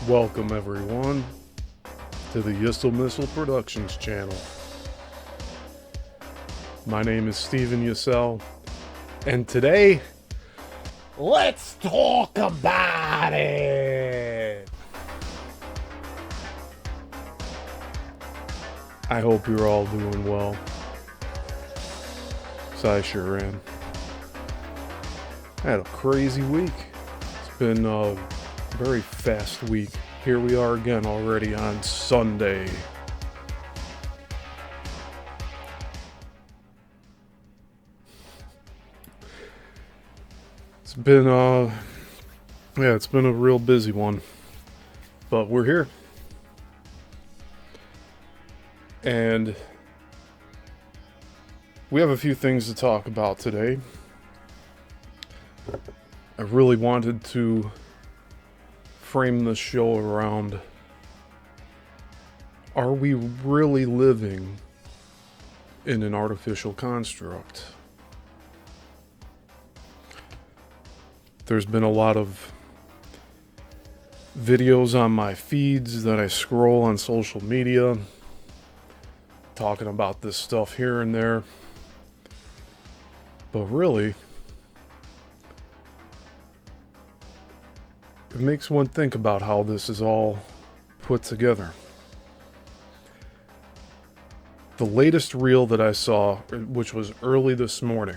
Welcome everyone to the Yissilmissil Productions channel. My name is Yissil, and today, let's talk about it! I hope you're all doing well. 'Cause I sure am. I had a crazy week. It's been a very fast week. Here we are again already on Sunday. It's been it's been a real busy one. But we're here. And we have a few things to talk about today. I really wanted to frame the show around, are we really living in an artificial construct? There's been a lot of videos on my feeds that I scroll on social media talking about this stuff here and there. But really, it makes one think about how this is all put together. The latest reel that I saw, which was early this morning,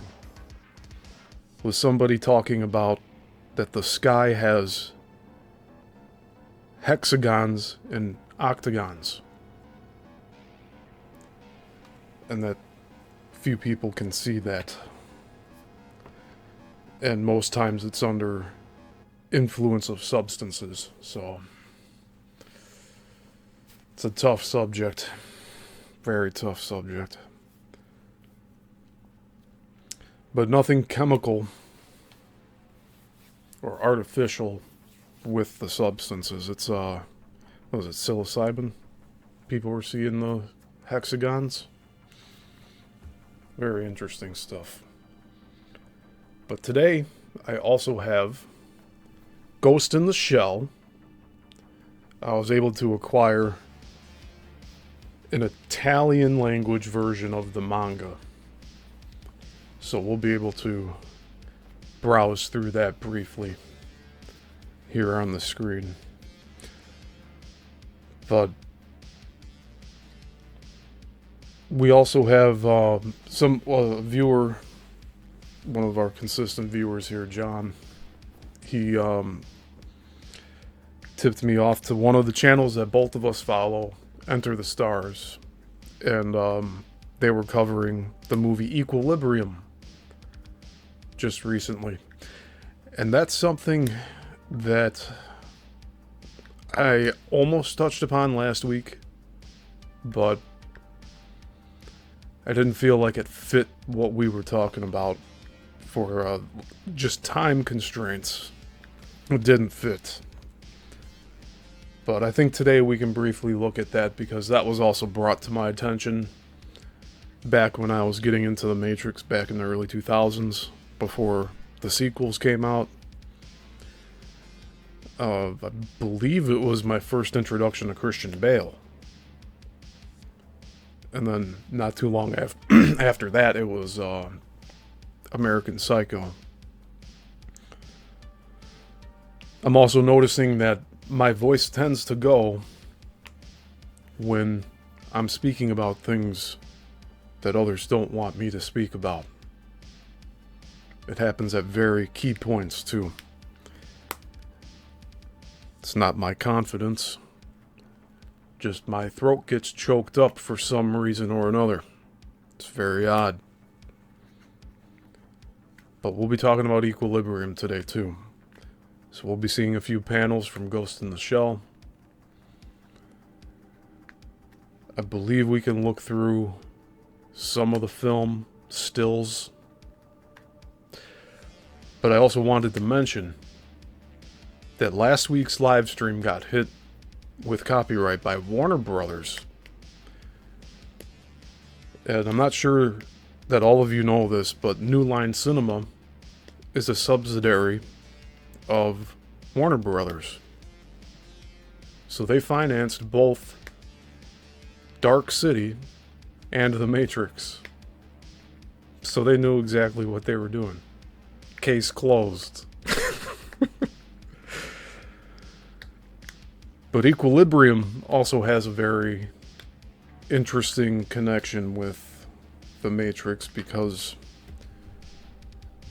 was somebody talking about that the sky has hexagons and octagons, and that few people can see that. And most times it's under influence of substances, so it's a tough subject. Very tough subject. But nothing chemical or artificial with the substances. It's what was it, psilocybin? People were seeing the hexagons. Very interesting stuff. But today I also have Ghost in the Shell. I was able to acquire an Italian language version of the manga, so we'll be able to browse through that briefly here on the screen. But we also have some viewer, one of our consistent viewers here, John. He tipped me off to one of the channels that both of us follow, Enter the Stars, and they were covering the movie Equilibrium just recently. And that's something that I almost touched upon last week, but I didn't feel like it fit what we were talking about for just time constraints. It didn't fit. But I think today we can briefly look at that, because that was also brought to my attention back when I was getting into the Matrix back in the early 2000s, before the sequels came out. I believe it was my first introduction to Christian Bale. And then not too long after that, it was American Psycho. I'm also noticing that my voice tends to go when I'm speaking about things that others don't want me to speak about. It happens at very key points, too. It's not my confidence. Just my throat gets choked up for some reason or another. It's very odd. But we'll be talking about Equilibrium today, too. So we'll be seeing a few panels from Ghost in the Shell. I believe we can look through some of the film stills. But I also wanted to mention that last week's live stream got hit with copyright by Warner Brothers. And I'm not sure that all of you know this, but New Line Cinema is a subsidiary of Warner Brothers. So they financed both Dark City and The Matrix. So they knew exactly what they were doing. Case closed. But Equilibrium also has a very interesting connection with The Matrix, because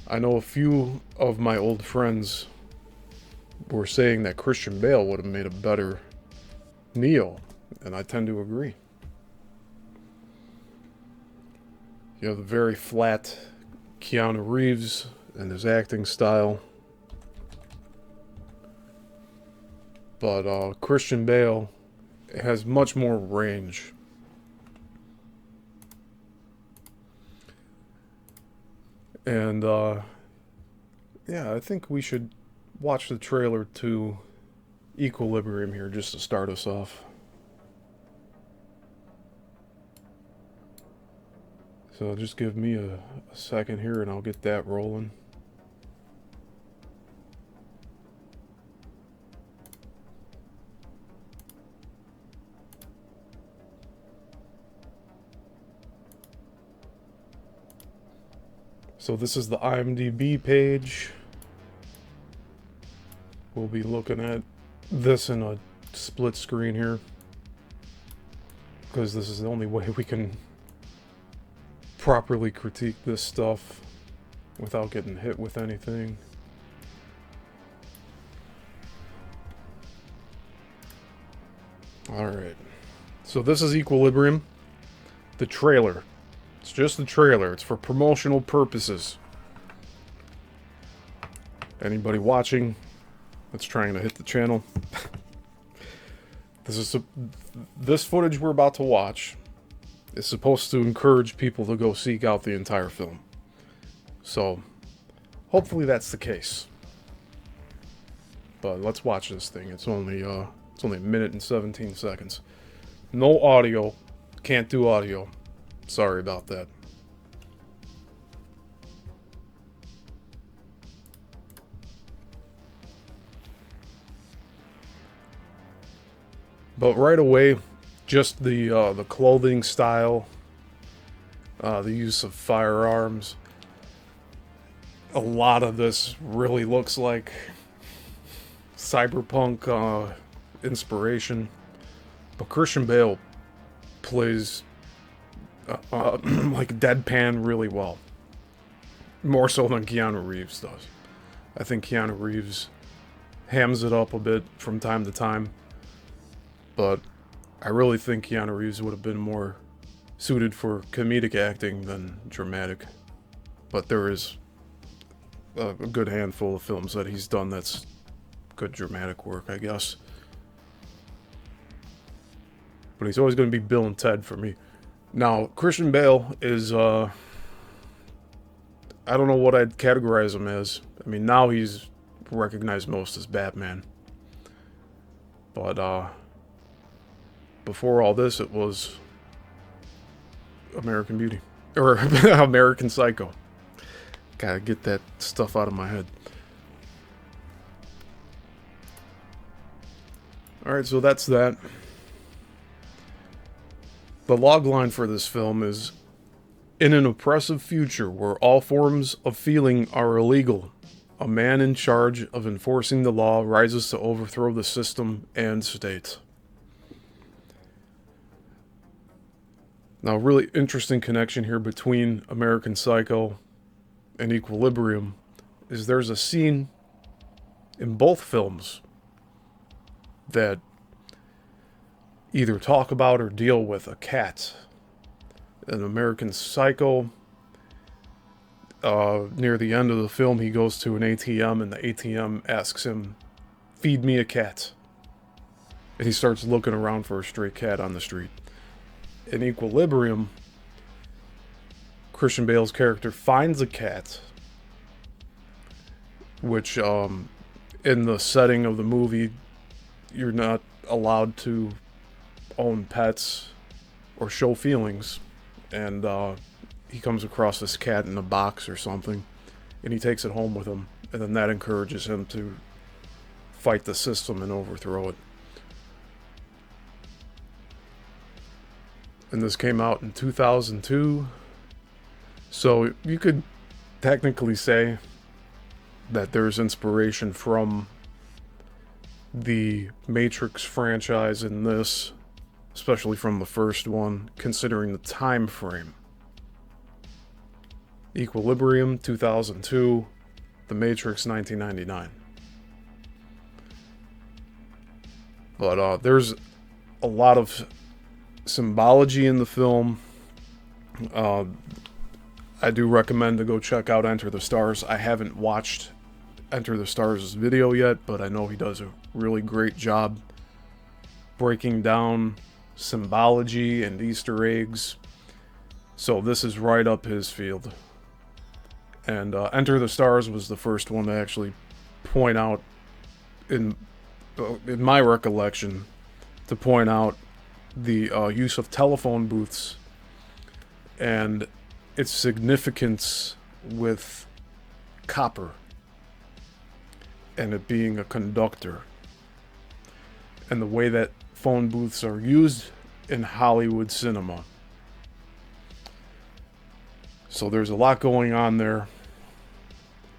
I know a few of my old friends were saying that Christian Bale would have made a better Neo, and I tend to agree. You have the very flat Keanu Reeves and his acting style. But Christian Bale has much more range. And yeah, I think we should watch the trailer to Equilibrium here just to start us off. So just give me a second here and I'll get that rolling. So this is the IMDb page. We'll be looking at this in a split screen here, because this is the only way we can properly critique this stuff without getting hit with anything. Alright. So this is Equilibrium. The trailer. It's just the trailer. It's for promotional purposes. Anybody watching that's trying to hit the channel, this footage we're about to watch is supposed to encourage people to go seek out the entire film. So hopefully that's the case. But let's watch this thing. It's only a minute and 17 seconds. No audio. Can't do audio. Sorry about that. But right away, just the clothing style, the use of firearms. A lot of this really looks like cyberpunk inspiration. But Christian Bale plays like deadpan really well. More so than Keanu Reeves does. I think Keanu Reeves hams it up a bit from time to time. But I really think Keanu Reeves would have been more suited for comedic acting than dramatic. But there is a good handful of films that he's done that's good dramatic work, I guess. But he's always going to be Bill and Ted for me. Now, Christian Bale is, I don't know what I'd categorize him as. I mean, now he's recognized most as Batman. But, before all this, it was American Beauty. Or American Psycho. Gotta get that stuff out of my head. Alright, so that's that. The logline for this film is, in an oppressive future where all forms of feeling are illegal, a man in charge of enforcing the law rises to overthrow the system and state. Now, really interesting connection here between American Psycho and Equilibrium is there's a scene in both films that either talk about or deal with a cat. In American Psycho, near the end of the film, he goes to an ATM and the ATM asks him, "Feed me a cat." And he starts looking around for a stray cat on the street. In Equilibrium, Christian Bale's character finds a cat, which, in the setting of the movie, you're not allowed to own pets or show feelings. And he comes across this cat in a box or something, and he takes it home with him, and then that encourages him to fight the system and overthrow it. and this came out in 2002. So you could technically say that there's inspiration from the Matrix franchise in this, especially from the first one, considering the time frame. Equilibrium 2002, The Matrix 1999. But there's a lot of symbology in the film. I do recommend to go check out Enter the Stars. I haven't watched Enter the Stars' video yet, but I know he does a really great job breaking down symbology and Easter eggs. So this is right up his field. And Enter the Stars was the first one to actually point out, in my recollection, to point out the use of telephone booths and its significance with copper and it being a conductor, and the way that phone booths are used in Hollywood cinema. So there's a lot going on there.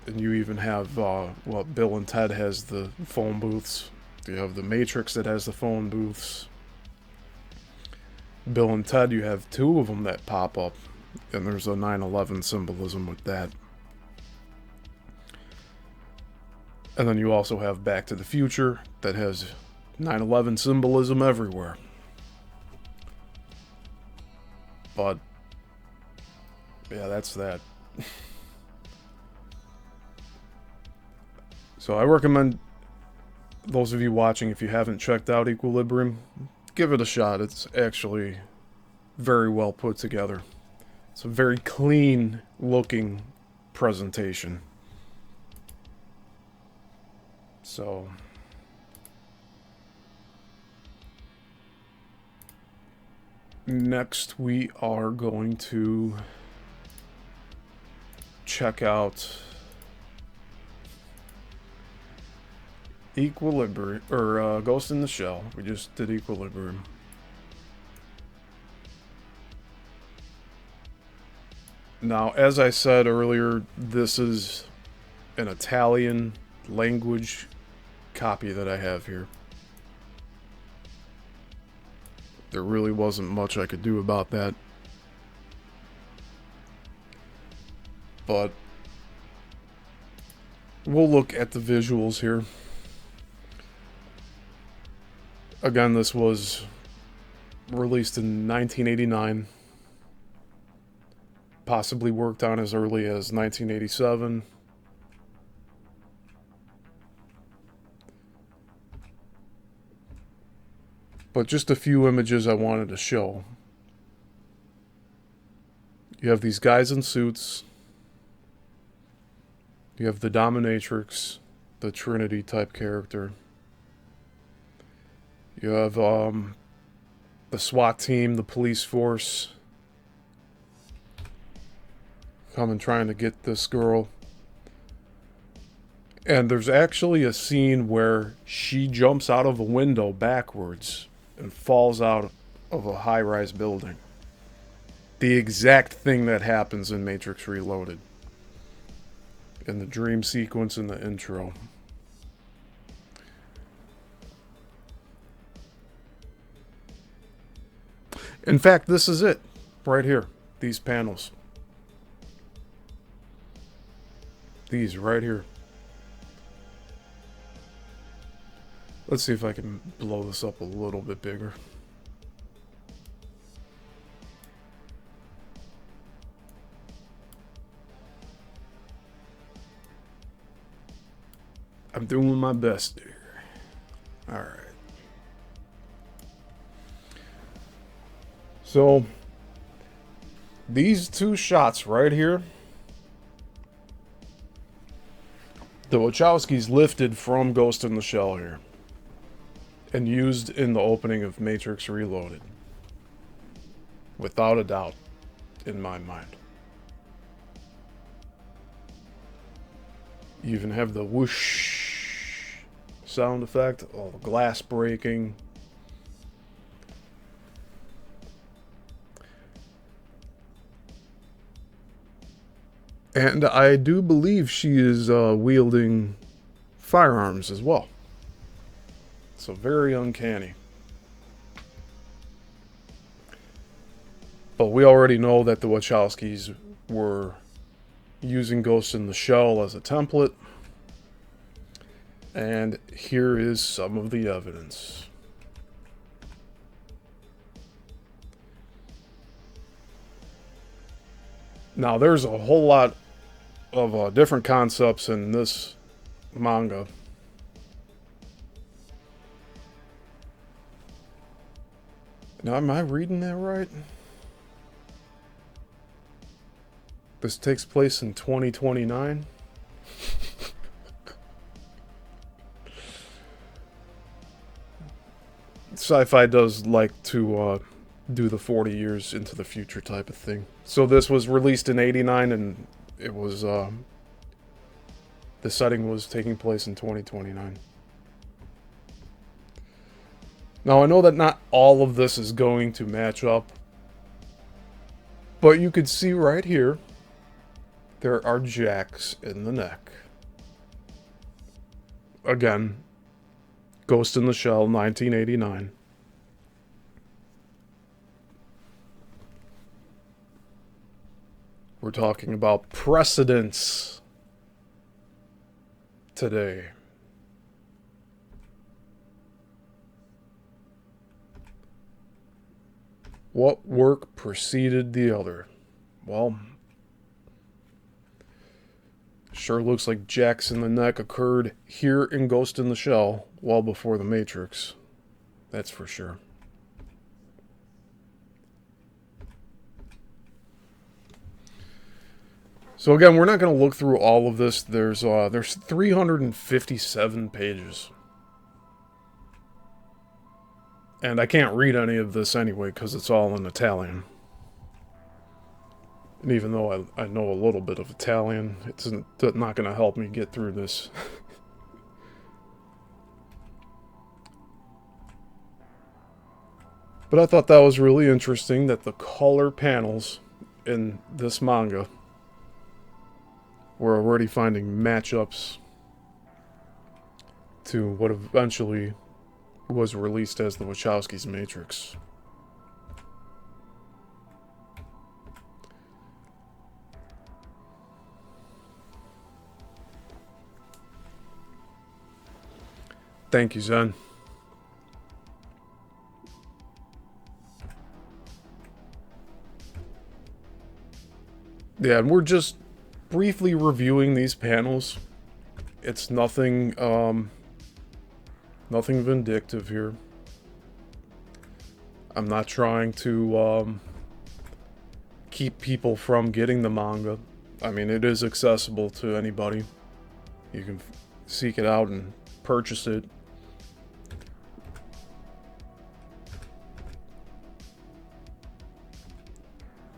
And you even have, Bill and Ted has the phone booths. You have the Matrix that has the phone booths. Bill and Ted, you have two of them that pop up. And there's a 9/11 symbolism with that. And then you also have Back to the Future that has 9/11 symbolism everywhere. But, yeah, that's that. So I recommend those of you watching, if you haven't checked out Equilibrium, give it a shot. It's actually very well put together. It's a very clean looking presentation. So next we are going to check out Equilibrium, or Ghost in the Shell. We just did Equilibrium. Now, as I said earlier, this is an Italian language copy that I have here. There really wasn't much I could do about that. But we'll look at the visuals here. Again, this was released in 1989. Possibly worked on as early as 1987. But just a few images I wanted to show. You have these guys in suits. You have the Dominatrix, the Trinity type character. You have the SWAT team, the police force, coming trying to get this girl. And there's actually a scene where she jumps out of a window backwards and falls out of a high-rise building. The exact thing that happens in Matrix Reloaded. In the dream sequence in the intro. In fact, this is it. Right here. These panels. These right here. Let's see if I can blow this up a little bit bigger. I'm doing my best here. Alright. So, these two shots right here, the Wachowskis lifted from Ghost in the Shell here and used in the opening of Matrix Reloaded. Without a doubt, in my mind. You even have the whoosh sound effect, all the glass breaking. And I do believe she is wielding firearms as well. So very uncanny. But we already know that the Wachowskis were using Ghost in the Shell as a template. And here is some of the evidence. Now, there's a whole lot of different concepts in this manga. Now, am I reading that right? This takes place in 2029? Sci-fi does like to do the 40 years into the future type of thing. So this was released in 89 and it was the setting was taking place in 2029. Now I know that not all of this is going to match up, but you could see right here there are jacks in the neck. Again, Ghost in the Shell, 1989. We're talking about precedents today. What work preceded the other? Well, sure looks like jacks in the neck occurred here in Ghost in the Shell well before the Matrix. That's for sure. So again, we're not going to look through all of this. There's 357 pages. And I can't read any of this anyway because it's all in Italian. And even though I know a little bit of Italian, it's not going to help me get through this. But I thought that was really interesting that the color panels in this manga we're already finding matchups to what eventually was released as the Wachowskis' Matrix. Thank you, Zen. Yeah, and we're just briefly reviewing these panels. It's nothing, nothing vindictive here. I'm not trying to keep people from getting the manga. I mean, it is accessible to anybody. You can seek it out and purchase it.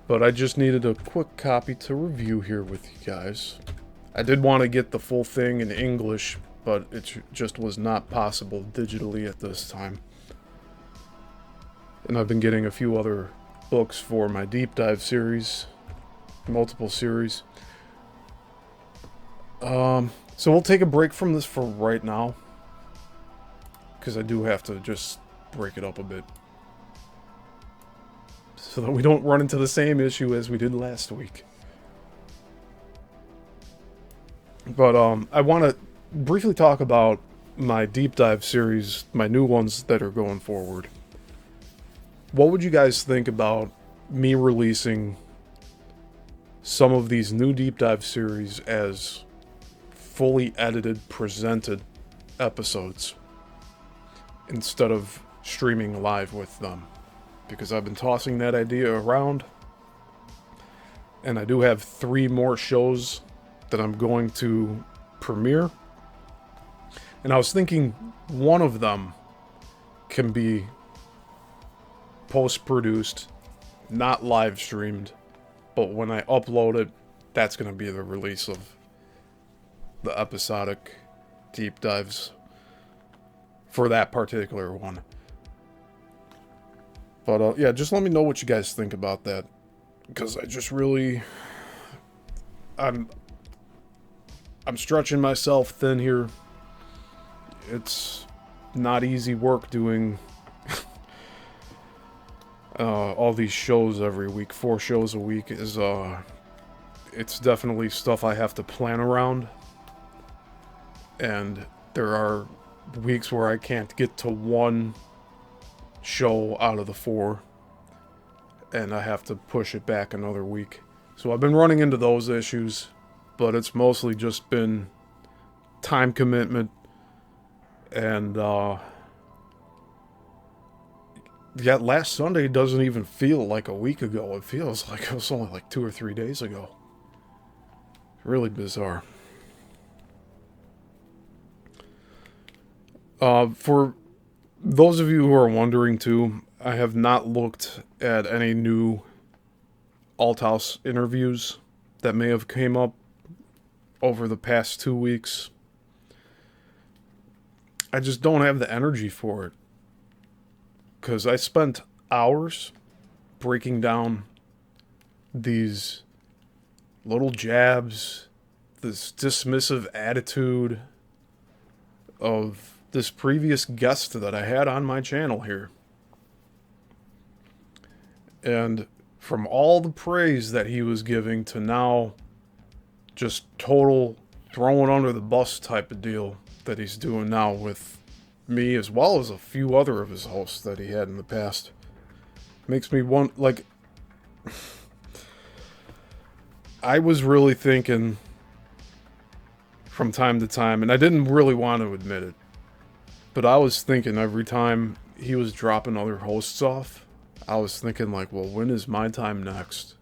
But I just needed a quick copy to review here with you guys. I did want to get the full thing in English, but it just was not possible digitally at this time. And I've been getting a few other books for my deep dive series, multiple series. So we'll take a break from this for right now, because I do have to just break it up a bit, so that we don't run into the same issue as we did last week. But I want to briefly talk about my deep dive series, my new ones that are going forward. What would you guys think about me releasing some of these new deep dive series as fully edited, presented episodes instead of streaming live with them? Because I've been tossing that idea around, and I do have 3 more shows that I'm going to premiere, and I was thinking one of them can be post-produced, not live streamed, but when I upload it, that's going to be the release of the episodic deep dives for that particular one. But yeah, just let me know what you guys think about that, because I'm stretching myself thin here. It's not easy work doing all these shows every week. 4 shows a week is it's definitely stuff I have to plan around. And there are weeks where I can't get to one show out of the 4, and I have to push it back another week. So I've been running into those issues, but it's mostly just been time commitment and yeah, last Sunday doesn't even feel like a week ago. It feels like it was only like 2 or 3 days ago. Really bizarre. For those of you who are wondering too, I have not looked at any new Alt House interviews that may have came up over the past 2 weeks. I just don't have the energy for it. Because I spent hours breaking down these little jabs, this dismissive attitude of this previous guest that I had on my channel here. And from all the praise that he was giving to now just total throwing under the bus type of deal that he's doing now with me, as well as a few other of his hosts that he had in the past, makes me want, like, I was really thinking from time to time, and I didn't really want to admit it, but I was thinking every time he was dropping other hosts off, I was thinking, like, well, when is my time next?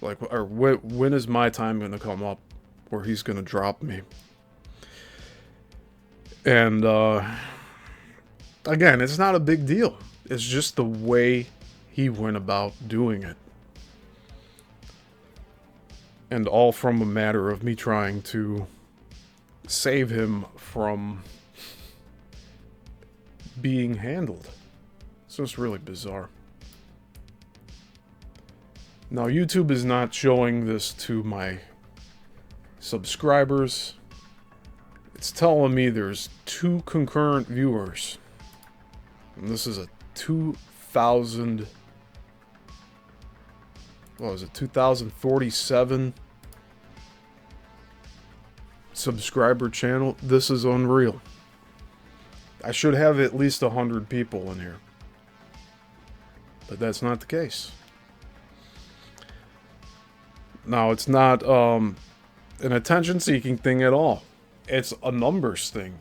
Like, or when is my time going to come up where he's going to drop me? And, again, it's not a big deal. It's just the way he went about doing it. And all from a matter of me trying to save him from being handled. So it's really bizarre. Now, YouTube is not showing this to my subscribers. It's telling me there's 2 concurrent viewers. And this is a 2047 subscriber channel. This is unreal. I should have at least 100 people in here. But that's not the case. Now, it's not an attention-seeking thing at all. It's a numbers thing.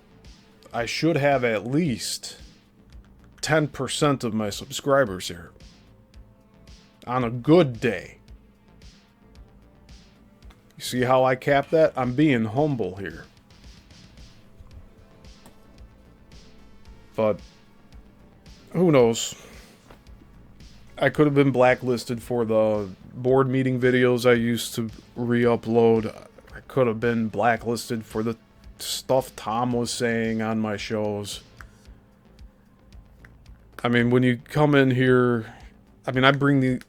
I should have at least 10% of my subscribers here. On a good day. You see how I cap that? I'm being humble here. But who knows? I could have been blacklisted for the board meeting videos I used to re-upload. I could have been blacklisted for the stuff Tom was saying on my shows. I mean, when you come in here, I mean, I bring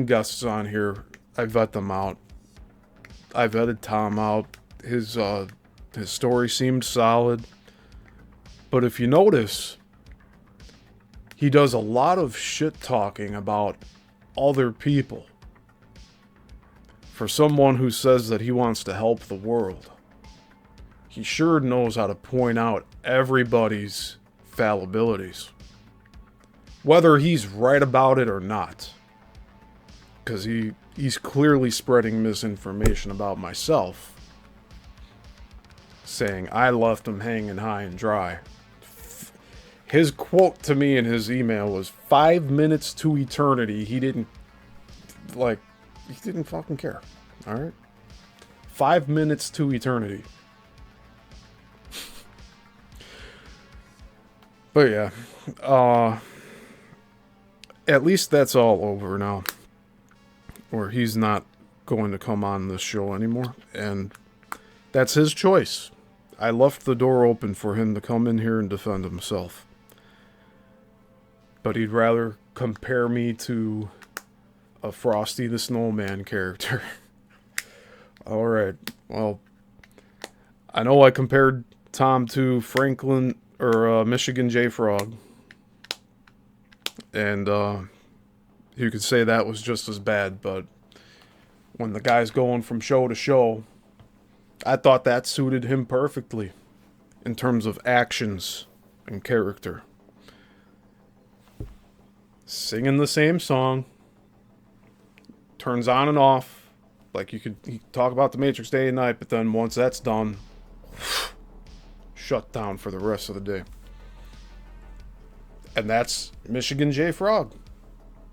guests on here. I vet them out. I vetted Tom out. His story seemed solid. But if you notice, he does a lot of shit talking about other people. For someone who says that he wants to help the world, he sure knows how to point out everybody's fallibilities. Whether he's right about it or not. Because he's clearly spreading misinformation about myself. Saying I left him hanging high and dry. His quote to me in his email was 5 minutes to eternity. He didn't fucking care. Alright? 5 minutes to eternity. But yeah. At least that's all over now. Or he's not going to come on this show anymore. And that's his choice. I left the door open for him to come in here and defend himself. But he'd rather compare me to a Frosty the Snowman character. All right. Well, I know I compared Tom to Franklin or Michigan J. Frog, and you could say that was just as bad. But when the guy's going from show to show, I thought that suited him perfectly in terms of actions and character. Singing the same song, turns on and off. Like you could talk about the Matrix day and night, but then once that's done, shut down for the rest of the day. And that's Michigan J. Frog.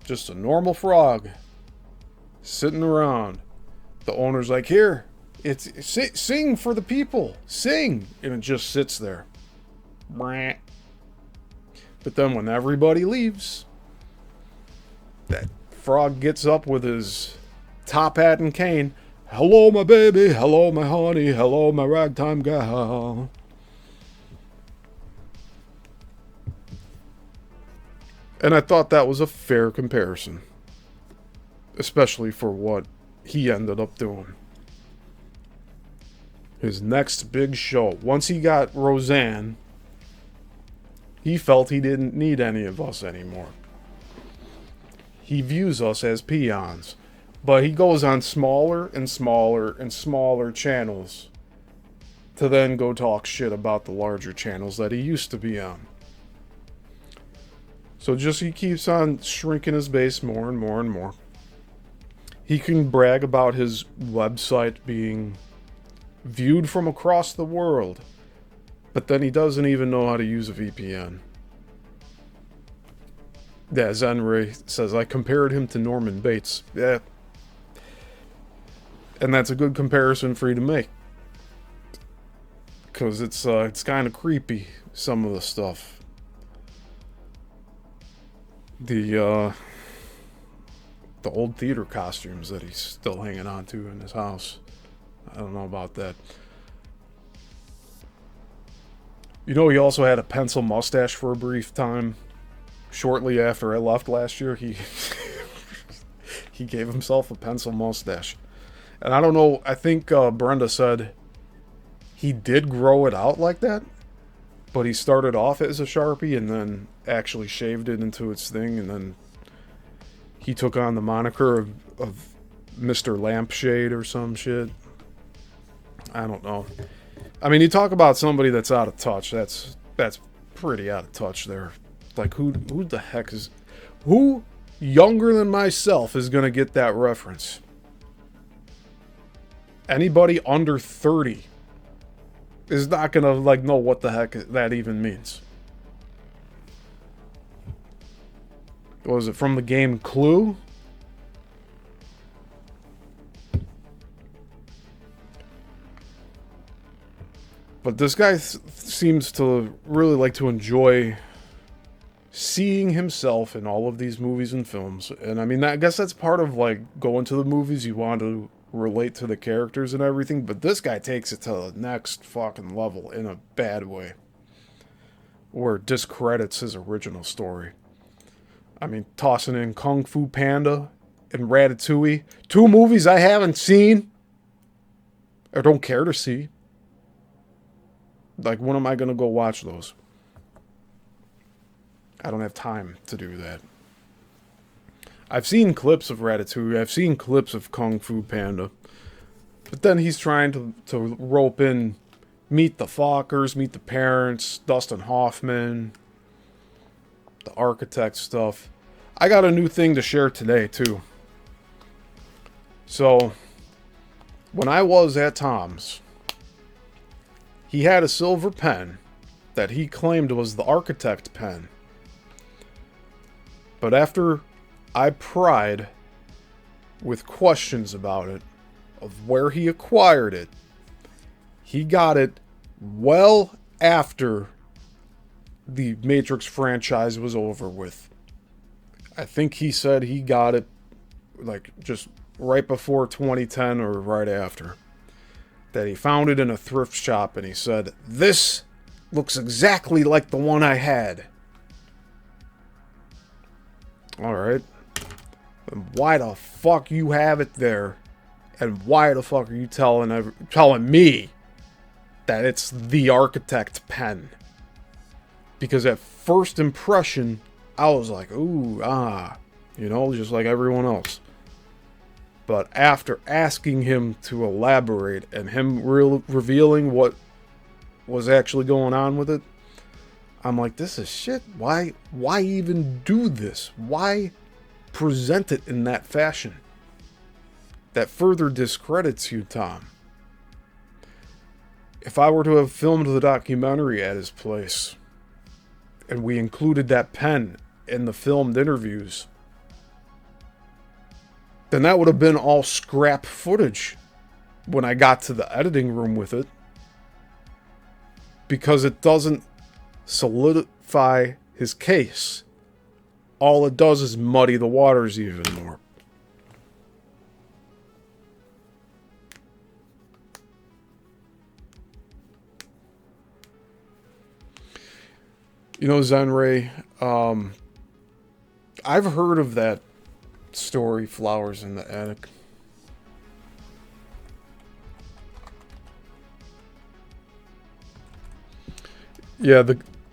Just a normal frog sitting around. The owner's like, here, sing for the people. Sing. And it just sits there. But then when everybody leaves, that frog gets up with his top hat and cane. Hello, my baby. Hello, my honey. Hello, my ragtime gal. And I thought that was a fair comparison. Especially for what he ended up doing. His next big show. Once he got Roseanne, he felt he didn't need any of us anymore. He views us as peons. But he goes on smaller and smaller and smaller channels to then go talk shit about the larger channels that he used to be on. So just he keeps on shrinking his base more and more and more. He can brag about his website being viewed from across the world, but then he doesn't even know how to use a VPN. Yeah, Zenray says, I compared him to Norman Bates. Yeah. And that's a good comparison for you to make. Because it's kind of creepy, some of the stuff. The old theater costumes that he's still hanging on to in his house. I don't know about that. You know, he also had a pencil mustache for a brief time. Shortly after I left last year, he gave himself a pencil mustache. And I don't know, I think Brenda said he did grow it out like that, but he started off as a Sharpie and then actually shaved it into its thing, and then he took on the moniker of Mr. Lampshade or some shit. I don't know. I mean, you talk about somebody that's out of touch. That's pretty out of touch there. Like, who the heck is... Who younger than myself is going to get that reference? Anybody under 30 is not going to, like, know what the heck that even means. Was it from the game Clue? But this guy seems to really like to enjoy seeing himself in all of these movies and films. And I mean, I guess that's part of, like, going to the movies. You want to relate to the characters and everything. But this guy takes it to the next fucking level in a bad way. Where it discredits his original story. I mean, tossing in Kung Fu Panda and Ratatouille. 2 movies I haven't seen. Or don't care to see. Like, when am I going to go watch those? I don't have time to do that. I've seen clips of Ratatouille. I've seen clips of Kung Fu Panda. But then he's trying to rope in Meet the Fockers, Meet the Parents, Dustin Hoffman, the architect stuff. I got a new thing to share today, too. So, when I was at Tom's, he had a silver pen that he claimed was the architect pen. But after I pried with questions about it, of where he acquired it, he got it well after the Matrix franchise was over with. I think he said he got it like just right before 2010 or right after. That he found it in a thrift shop and he said, "This looks exactly like the one I had." Alright. Then why the fuck you have it there And why the fuck are you telling me that it's the architect pen? Because at first impression, I was like, ooh, just like everyone else. But after asking him to elaborate and him revealing what was actually going on with it, I'm like, this is shit. Why even do this? Why present it in that fashion? That further discredits you, Tom. If I were to have filmed the documentary at his place, and we included that pen in the filmed interviews, then that would have been all scrap footage when I got to the editing room with it. Because it doesn't solidify his case. All it does is muddy the waters even more. You know, Zenray, I've heard of that story, Flowers in the Attic. Yeah,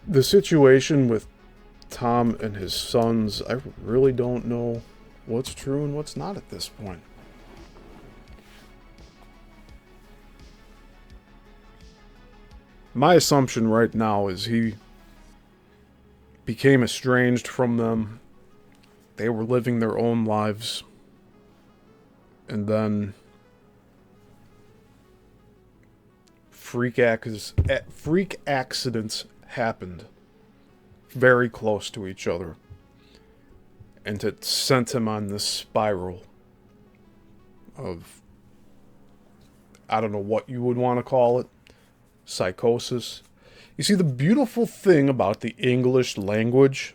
the situation with Tom and his sons, I really don't know what's true and what's not at this point. My assumption right now is he became estranged from them. They were living their own lives. And then freak accidents happened very close to each other. And it sent him on this spiral of, I don't know what you would want to call it, psychosis. You see, the beautiful thing about the English language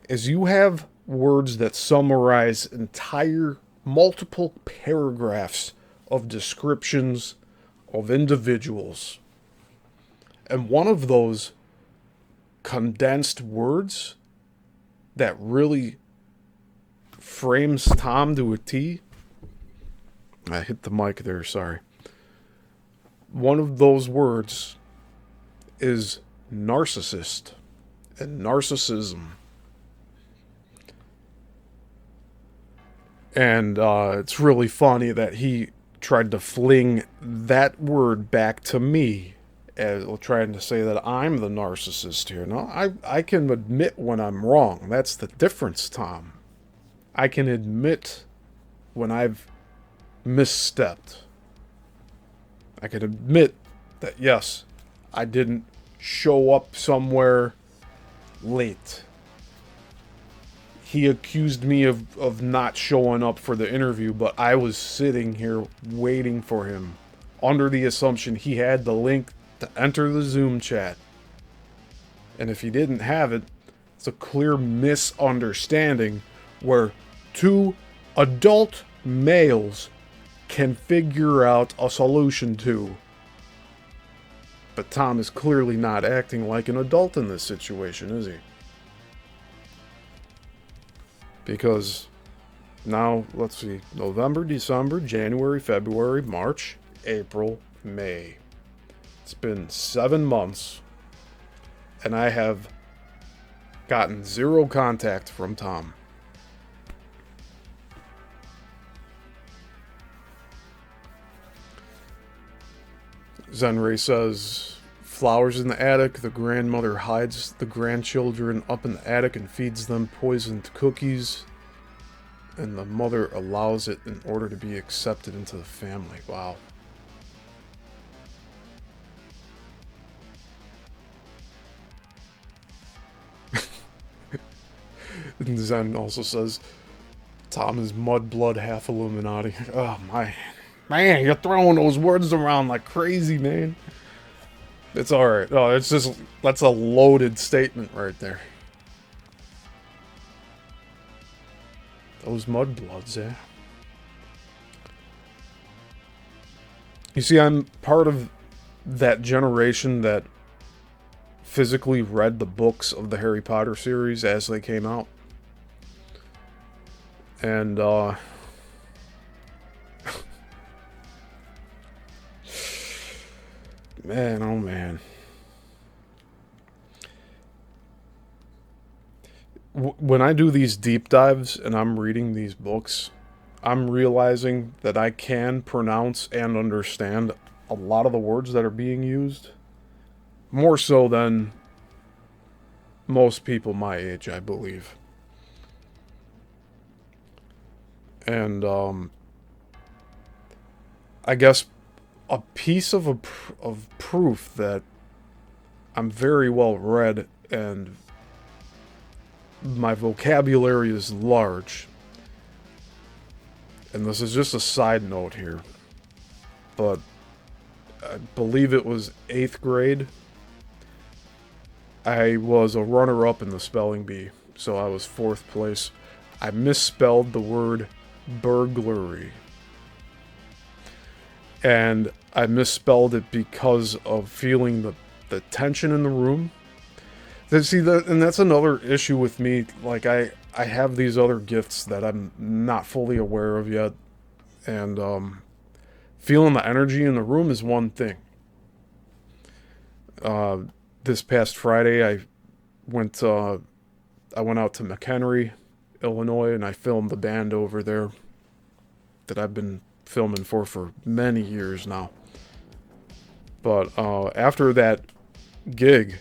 is you have words that summarize entire multiple paragraphs of descriptions of individuals. And one of those condensed words that really frames Tom to a T. I hit the mic there, sorry. One of those words is narcissist and narcissism. And it's really funny that he tried to fling that word back to me, as trying to say that I'm the narcissist here. No, I can admit when I'm wrong. That's the difference, Tom. I can admit when I've misstepped. I can admit that, yes, I didn't show up somewhere late. He accused me of not showing up for the interview, but I was sitting here waiting for him under the assumption he had the link to enter the Zoom chat. And if he didn't have it, it's a clear misunderstanding where two adult males can figure out a solution to. But Tom is clearly not acting like an adult in this situation, is he? Because now, let's see, November, December, January, February, March, April, May. It's been 7 months, and I have gotten zero contact from Tom. Zenray says, flowers in the attic, the grandmother hides the grandchildren up in the attic and feeds them poisoned cookies, and the mother allows it in order to be accepted into the family. Wow. And Zen also says, Tom is mudblood, half Illuminati. Oh my. Man, you're throwing those words around like crazy, man. It's alright. Oh, it's just, that's a loaded statement right there. Those mudbloods, eh? You see, I'm part of that generation that physically read the books of the Harry Potter series as they came out. And, Man, oh man. When I do these deep dives and I'm reading these books, I'm realizing that I can pronounce and understand a lot of the words that are being used. More so than most people my age, I believe. And I guess a piece of proof that I'm very well read and my vocabulary is large. And this is just a side note here, but I believe it was 8th grade. I was a runner-up in the spelling bee, so I was 4th place. I misspelled the word burglary. And I misspelled it because of feeling the tension in the room. See, and that's another issue with me. Like, I have these other gifts that I'm not fully aware of yet. And feeling the energy in the room is one thing. This past Friday, I went out to McHenry, Illinois, and I filmed the band over there that I've been filming for many years now. But after that gig,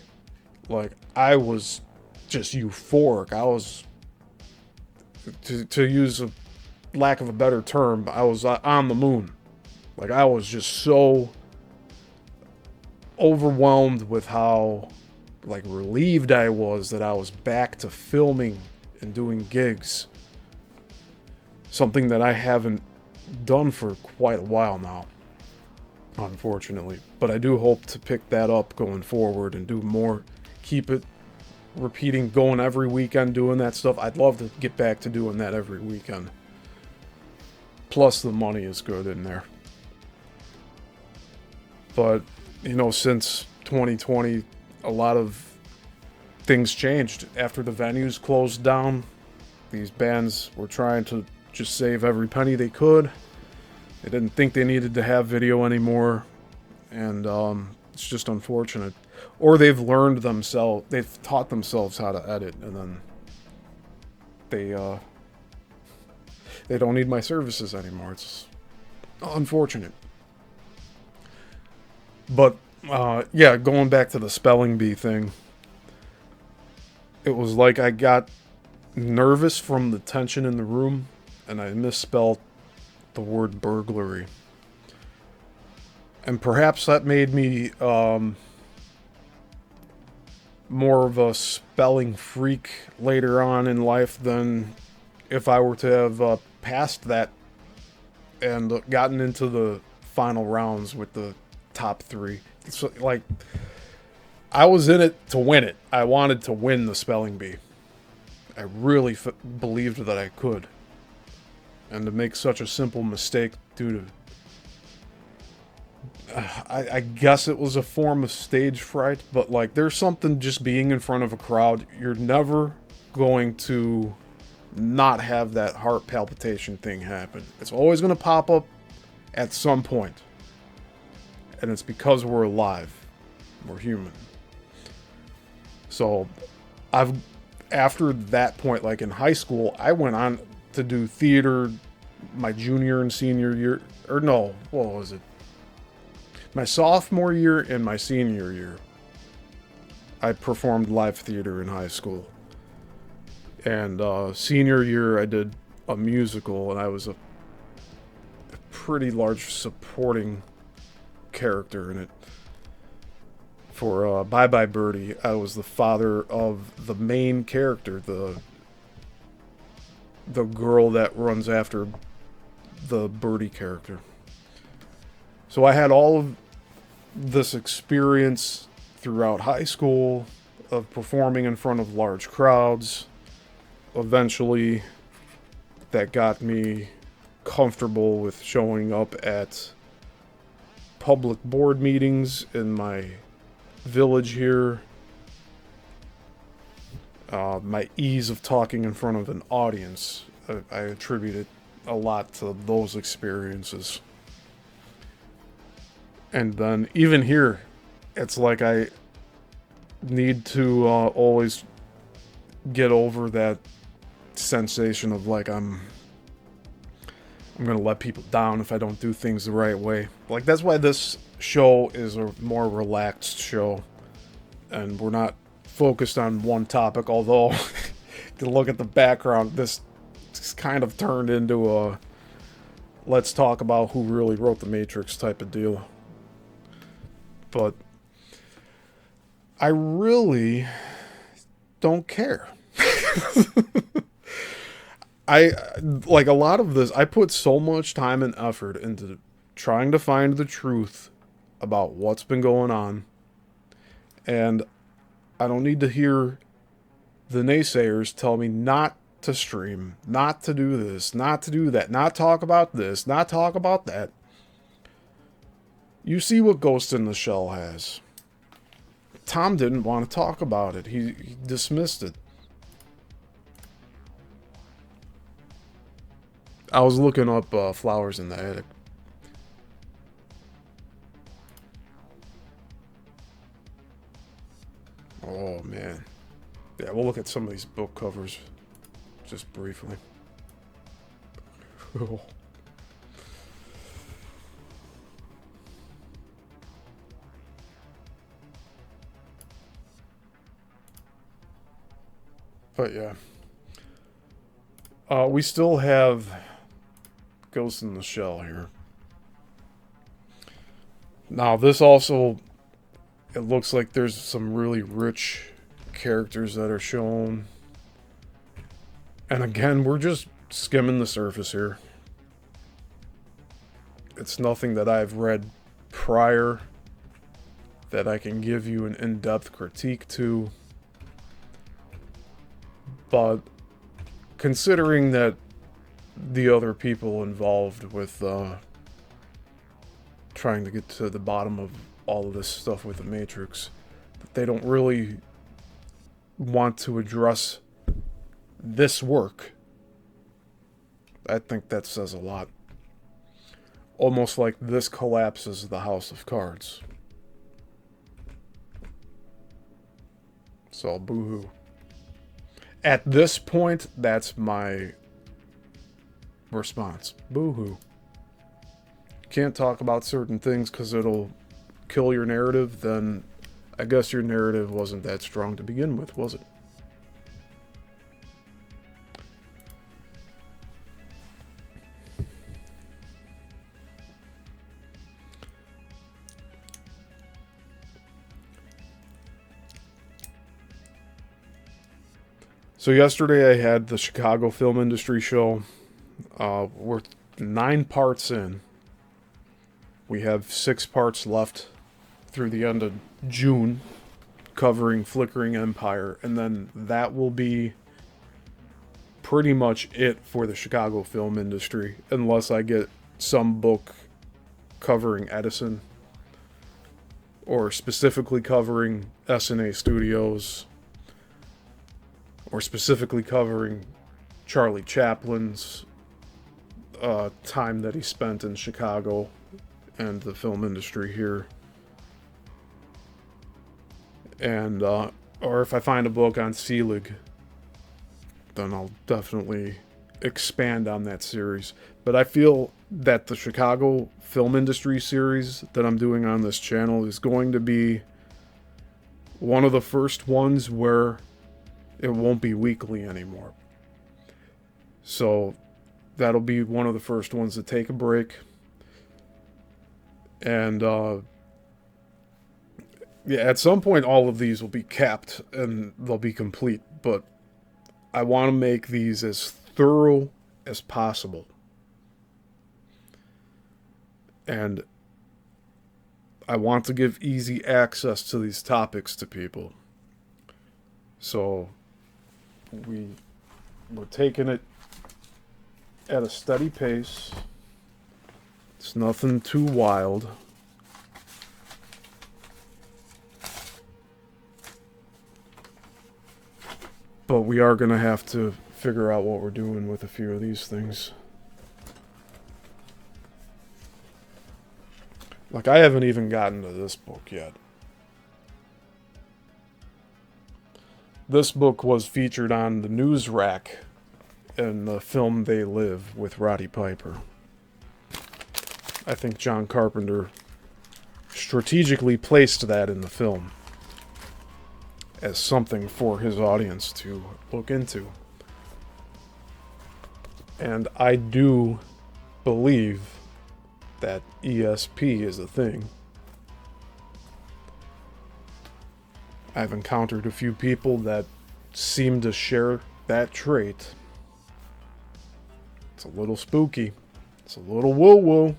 like, I was just euphoric. I was, to use a lack of a better term, I was on the moon. Like, I was just so overwhelmed with how, like, relieved I was that I was back to filming and doing gigs. Something that I haven't done for quite a while now, unfortunately. But I do hope to pick that up going forward and do more. Keep it repeating, going every weekend, doing that stuff. I'd love to get back to doing that every weekend. Plus, the money is good in there. But, you know, since 2020, a lot of things changed. After the venues closed down, these bands were trying to just save every penny they could. They didn't think they needed to have video anymore. And it's just unfortunate. Or they've taught themselves how to edit, and then they don't need my services anymore. It's unfortunate. But yeah, going back to the spelling bee thing, it was like I got nervous from the tension in the room, and I misspelled the word burglary. And perhaps that made me more of a spelling freak later on in life than if I were to have passed that and gotten into the final rounds with the top 3. It's like, I was in it to win it. I wanted to win the spelling bee. I really believed that I could. And to make such a simple mistake due to I guess it was a form of stage fright, but like, there's something just being in front of a crowd. You're never going to not have that heart palpitation thing happen. It's always going to pop up at some point. And it's because we're alive. We're human. So after that point, like in high school, I went on to do theater my junior and senior year. Or no, what was it? My sophomore year and my senior year, I performed live theater in high school. And senior year, I did a musical, and I was a pretty large supporting character in it. For Bye Bye Birdie, I was the father of the main character, the girl that runs after the Birdie character. So I had all of this experience throughout high school of performing in front of large crowds. Eventually, that got me comfortable with showing up at public board meetings in my village here. My ease of talking in front of an audience, I attribute it a lot to those experiences. And then even here, it's like I need to always get over that sensation of like I'm gonna let people down if I don't do things the right way. Like, that's why this show is a more relaxed show, and we're not focused on one topic. Although, to look at the background, this kind of turned into a let's talk about who really wrote the Matrix type of deal. But I really don't care. I like a lot of this. I put so much time and effort into trying to find the truth about what's been going on, and I don't need to hear the naysayers tell me not to stream, not to do this, not to do that, not talk about this, not talk about that. You see what Ghost in the Shell has. Tom didn't want to talk about it. He dismissed it. I was looking up Flowers in the Attic. Oh, man. Yeah, we'll look at some of these book covers just briefly. But yeah. We still have Ghost in the Shell here. Now, this also, it looks like there's some really rich characters that are shown. And again, we're just skimming the surface here. It's nothing that I've read prior that I can give you an in-depth critique to. But considering that the other people involved with trying to get to the bottom of all of this stuff with the Matrix, that they don't really want to address this work, I think that says a lot. Almost like this collapses the House of Cards. So, boo-hoo. At this point, that's my response. Boo-hoo. Can't talk about certain things because it'll kill your narrative, then I guess your narrative wasn't that strong to begin with, was it? So yesterday I had the Chicago Film Industry Show. We're 9 parts in. We have 6 parts left through the end of June, covering Flickering Empire, and then that will be pretty much it for the Chicago film industry, unless I get some book covering Edison, or specifically covering S&A Studios, or specifically covering Charlie Chaplin's time that he spent in Chicago and the film industry here. And, or if I find a book on Selig, then I'll definitely expand on that series. But I feel that the Chicago film industry series that I'm doing on this channel is going to be one of the first ones where it won't be weekly anymore. So that'll be one of the first ones to take a break. And yeah, at some point all of these will be capped and they'll be complete, but I want to make these as thorough as possible. And I want to give easy access to these topics to people. So we're taking it at a steady pace. It's nothing too wild. But we are going to have to figure out what we're doing with a few of these things. Like, I haven't even gotten to this book yet. This book was featured on the news rack in the film They Live with Roddy Piper. I think John Carpenter strategically placed that in the film as something for his audience to look into. And I do believe that ESP is a thing. I've encountered a few people that seem to share that trait. It's a little spooky. It's a little woo-woo.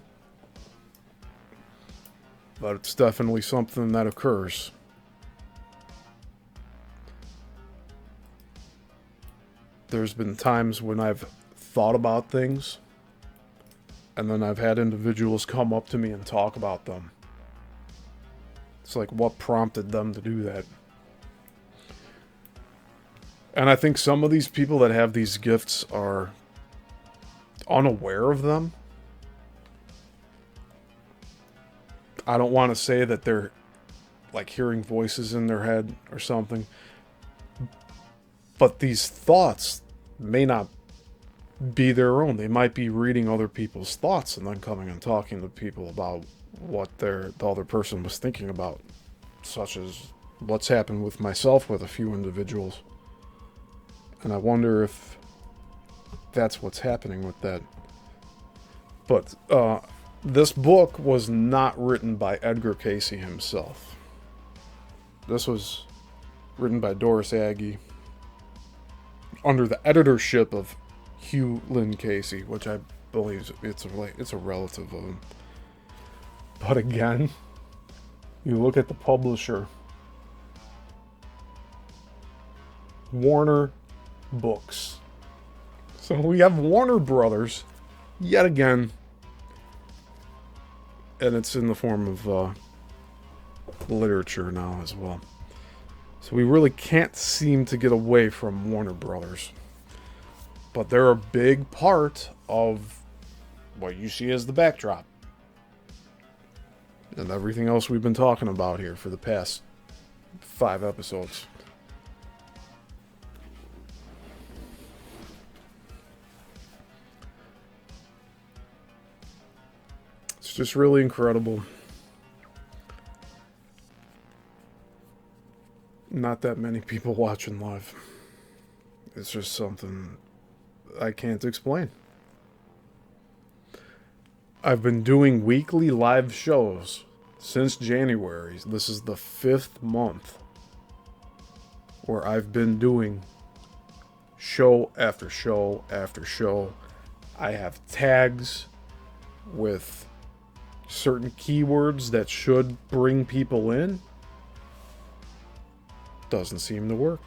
But it's definitely something that occurs. There's been times when I've thought about things, and then I've had individuals come up to me and talk about them. It's like, what prompted them to do that? And I think some of these people that have these gifts are unaware of them. I don't want to say that they're like hearing voices in their head or something, but these thoughts may not be their own. They might be reading other people's thoughts and then coming and talking to people about what the other person was thinking about, such as what's happened with myself with a few individuals. And I wonder if that's what's happening with that. But this book was not written by Edgar Cayce himself. This was written by Doris Agee under the editorship of Hugh Lynn Cayce, which I believe it's a relative of him. But again, you look at the publisher, Warner Books. So we have Warner Brothers, yet again, and it's in the form of literature now as well. So we really can't seem to get away from Warner Brothers. But they're a big part of what you see as the backdrop. And everything else we've been talking about here for the past 5 episodes. It's just really incredible. Not that many people watching live. It's just something I can't explain. I've been doing weekly live shows since January. This is the 5th month where I've been doing show after show after show. I have tags with certain keywords that should bring people in. Doesn't seem to work.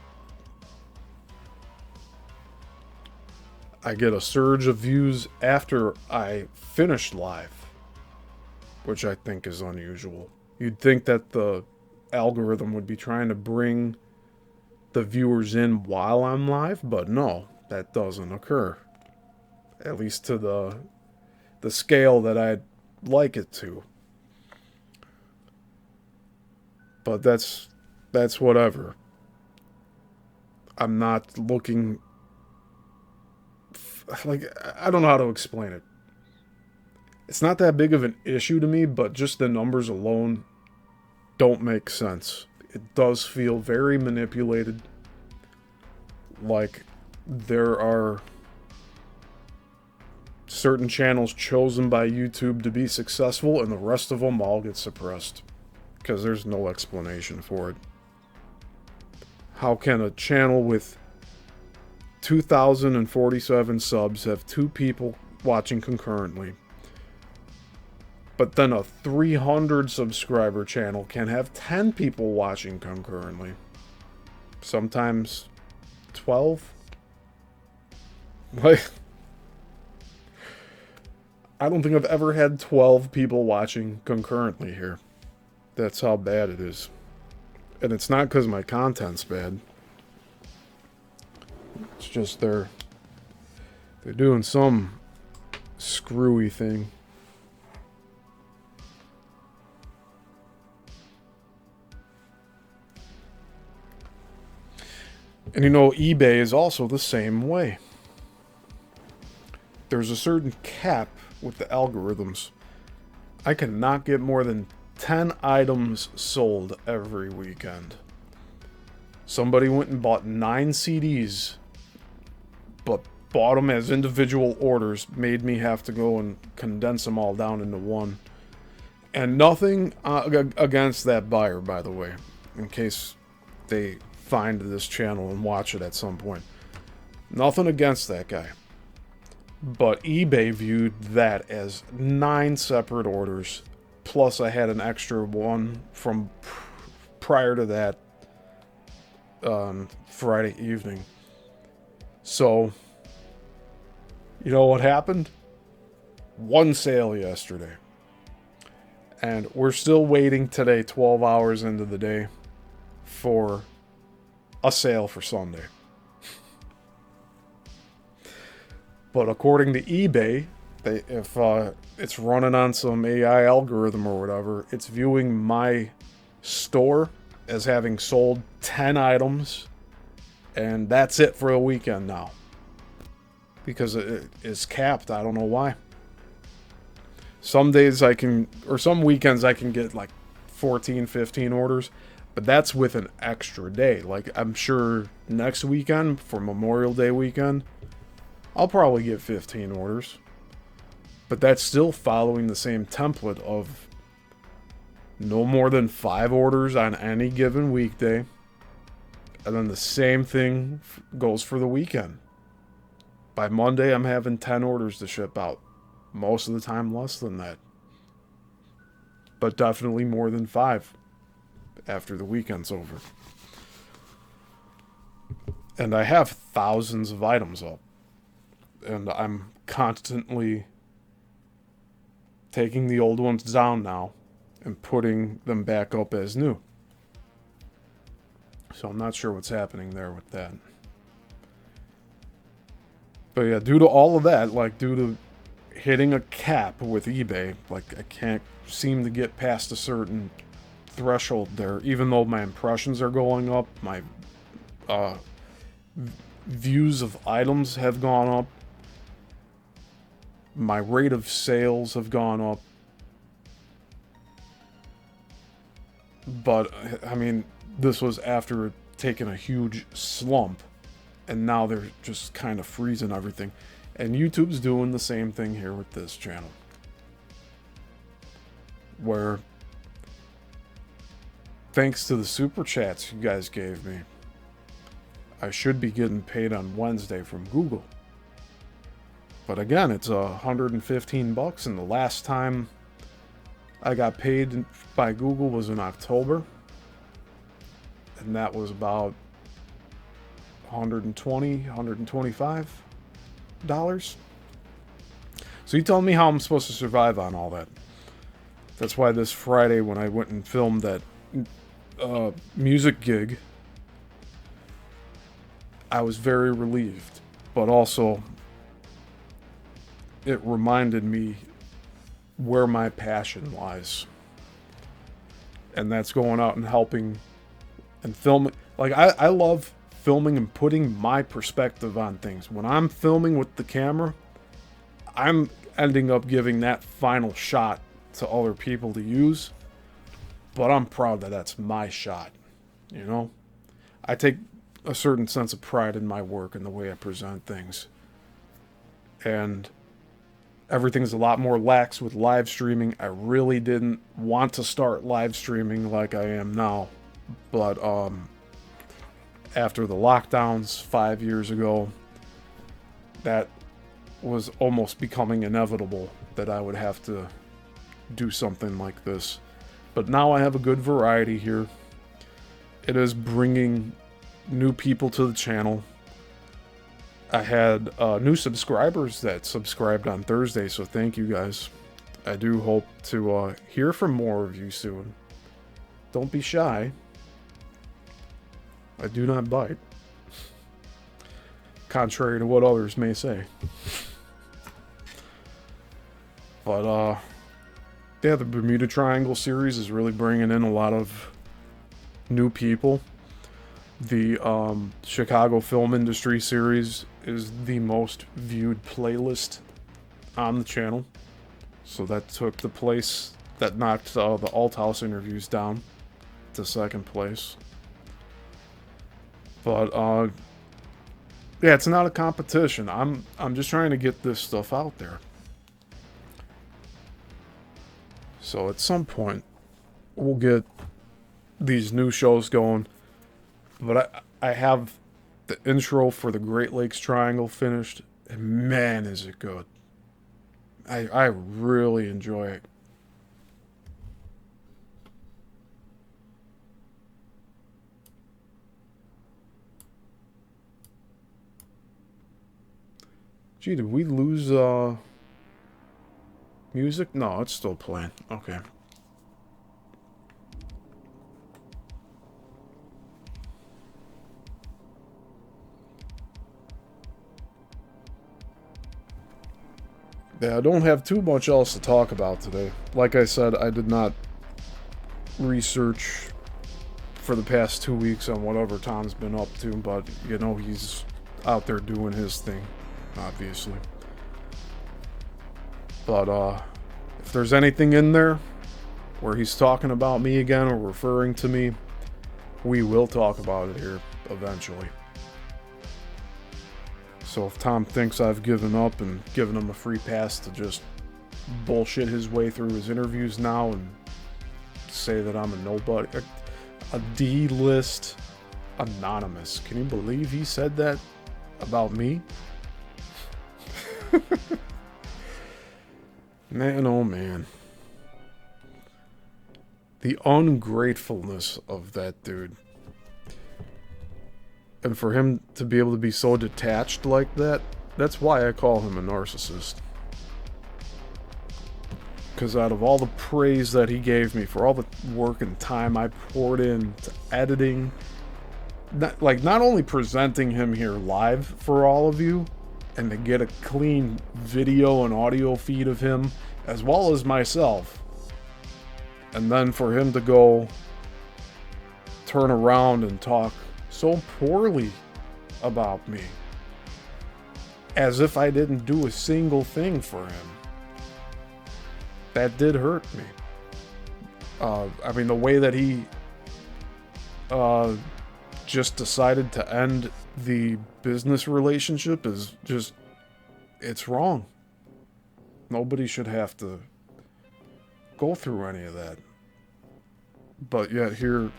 I get a surge of views after I finish live, which I think is unusual. You'd think that the algorithm would be trying to bring the viewers in while I'm live, but no, that doesn't occur. At least to the scale that I'd like it to. But that's whatever. I'm not looking... Like, I don't know how to explain it. It's not that big of an issue to me, but just the numbers alone don't make sense. It does feel very manipulated. Like, there are certain channels chosen by YouTube to be successful, and the rest of them all get suppressed. Because there's no explanation for it. How can a channel with 2,047 subs have 2 people watching concurrently, but then a 300 subscriber channel can have 10 people watching concurrently? Sometimes 12? Like, I don't think I've ever had 12 people watching concurrently here. That's how bad it is. And it's not because my content's bad. It's just they're doing some screwy thing. And you know, eBay is also the same way. There's a certain cap with the algorithms. I cannot get more than 10 items sold every weekend. Somebody went and bought 9 CDs, but bought them as individual orders, made me have to go and condense them all down into one. And nothing against that buyer, by the way, in case they find this channel and watch it at some point. Nothing against that guy. But eBay viewed that as 9 separate orders, plus I had an extra one from prior to that Friday evening. So, you know what happened? One sale yesterday. And we're still waiting today, 12 hours into the day, for a sale for Sunday. But according to eBay, if it's running on some AI algorithm or whatever, it's viewing my store as having sold 10 items, and that's it for the weekend now. Because it is capped. I don't know why. Some days I can, or some weekends I can get like 14, 15 orders, but that's with an extra day. Like, I'm sure next weekend, for Memorial Day weekend, I'll probably get 15 orders. But that's still following the same template of no more than 5 orders on any given weekday. And then the same thing goes for the weekend. By Monday, I'm having 10 orders to ship out. Most of the time, less than that. But definitely more than 5 after the weekend's over. And I have thousands of items up. And I'm constantly taking the old ones down now and putting them back up as new. So I'm not sure what's happening there with that. But yeah, due to all of that, like due to hitting a cap with eBay, like I can't seem to get past a certain threshold there, even though my impressions are going up, my views of items have gone up, my rate of sales have gone up. But I mean, this was after taking a huge slump, and now they're just kind of freezing everything. And YouTube's doing the same thing here with this channel, where thanks to the super chats you guys gave me, I should be getting paid on Wednesday from Google. But again, it's $115, and the last time I got paid by Google was in October, and that was about $120, $125. So you tell me how I'm supposed to survive on all that. That's why this Friday, when I went and filmed that music gig, I was very relieved, but also it reminded me where my passion lies. And that's going out and helping and filming. Like, I love filming and putting my perspective on things. When I'm filming with the camera, I'm ending up giving that final shot to other people to use. But I'm proud that that's my shot, you know? I take a certain sense of pride in my work and the way I present things. And everything's a lot more lax with live streaming. I really didn't want to start live streaming like I am now. But after the lockdowns 5 years ago, that was almost becoming inevitable that I would have to do something like this. But now I have a good variety here. It is bringing new people to the channel. I had new subscribers that subscribed on Thursday, so thank you guys. I do hope to hear from more of you soon. Don't be shy. I do not bite. Contrary to what others may say. But, yeah, the Bermuda Triangle series is really bringing in a lot of new people. The Chicago Film Industry series is the most viewed playlist on the channel. So that took the place, that knocked the Alt House interviews down to second place. But yeah, it's not a competition. I'm just trying to get this stuff out there. So at some point, we'll get these new shows going. But I have the intro for the Great Lakes Triangle finished, and man, is it good. I really enjoy it. Gee, did we lose music? No, it's still playing. Okay. Yeah, I don't have too much else to talk about today. Like I said, I did not research for the past 2 weeks on whatever Tom's been up to, but, you know, he's out there doing his thing, obviously. But, if there's anything in there where he's talking about me again or referring to me, we will talk about it here eventually. So if Tom thinks I've given up and given him a free pass to just bullshit his way through his interviews now and say that I'm a nobody, a D-list anonymous. Can you believe he said that about me? Man, oh man. The ungratefulness of that dude. And for him to be able to be so detached like that, that's why I call him a narcissist. Because out of all the praise that he gave me for all the work and time I poured into editing, not only presenting him here live for all of you, and to get a clean video and audio feed of him, as well as myself, and then for him to go turn around and talk so poorly about me, as if I didn't do a single thing for him. That did hurt me. I mean, the way that he just decided to end the business relationship is just, it's wrong. Nobody should have to go through any of that. But yet here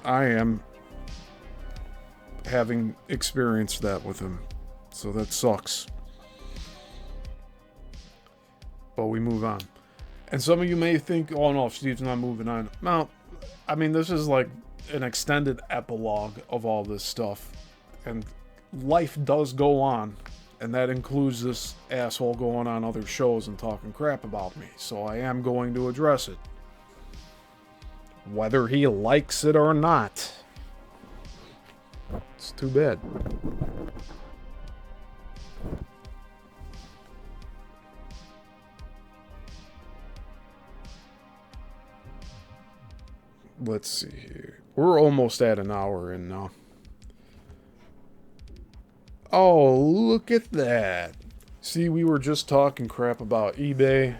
I am, having experienced that with him. So that sucks. But we move on. And some of you may think, oh no, Steve's not moving on. No, I mean, this is like an extended epilogue of all this stuff. And life does go on. And that includes this asshole going on other shows and talking crap about me. So I am going to address it. Whether he likes it or not. It's too bad. Let's see here. We're almost at an hour in now. Oh, look at that. See, we were just talking crap about eBay.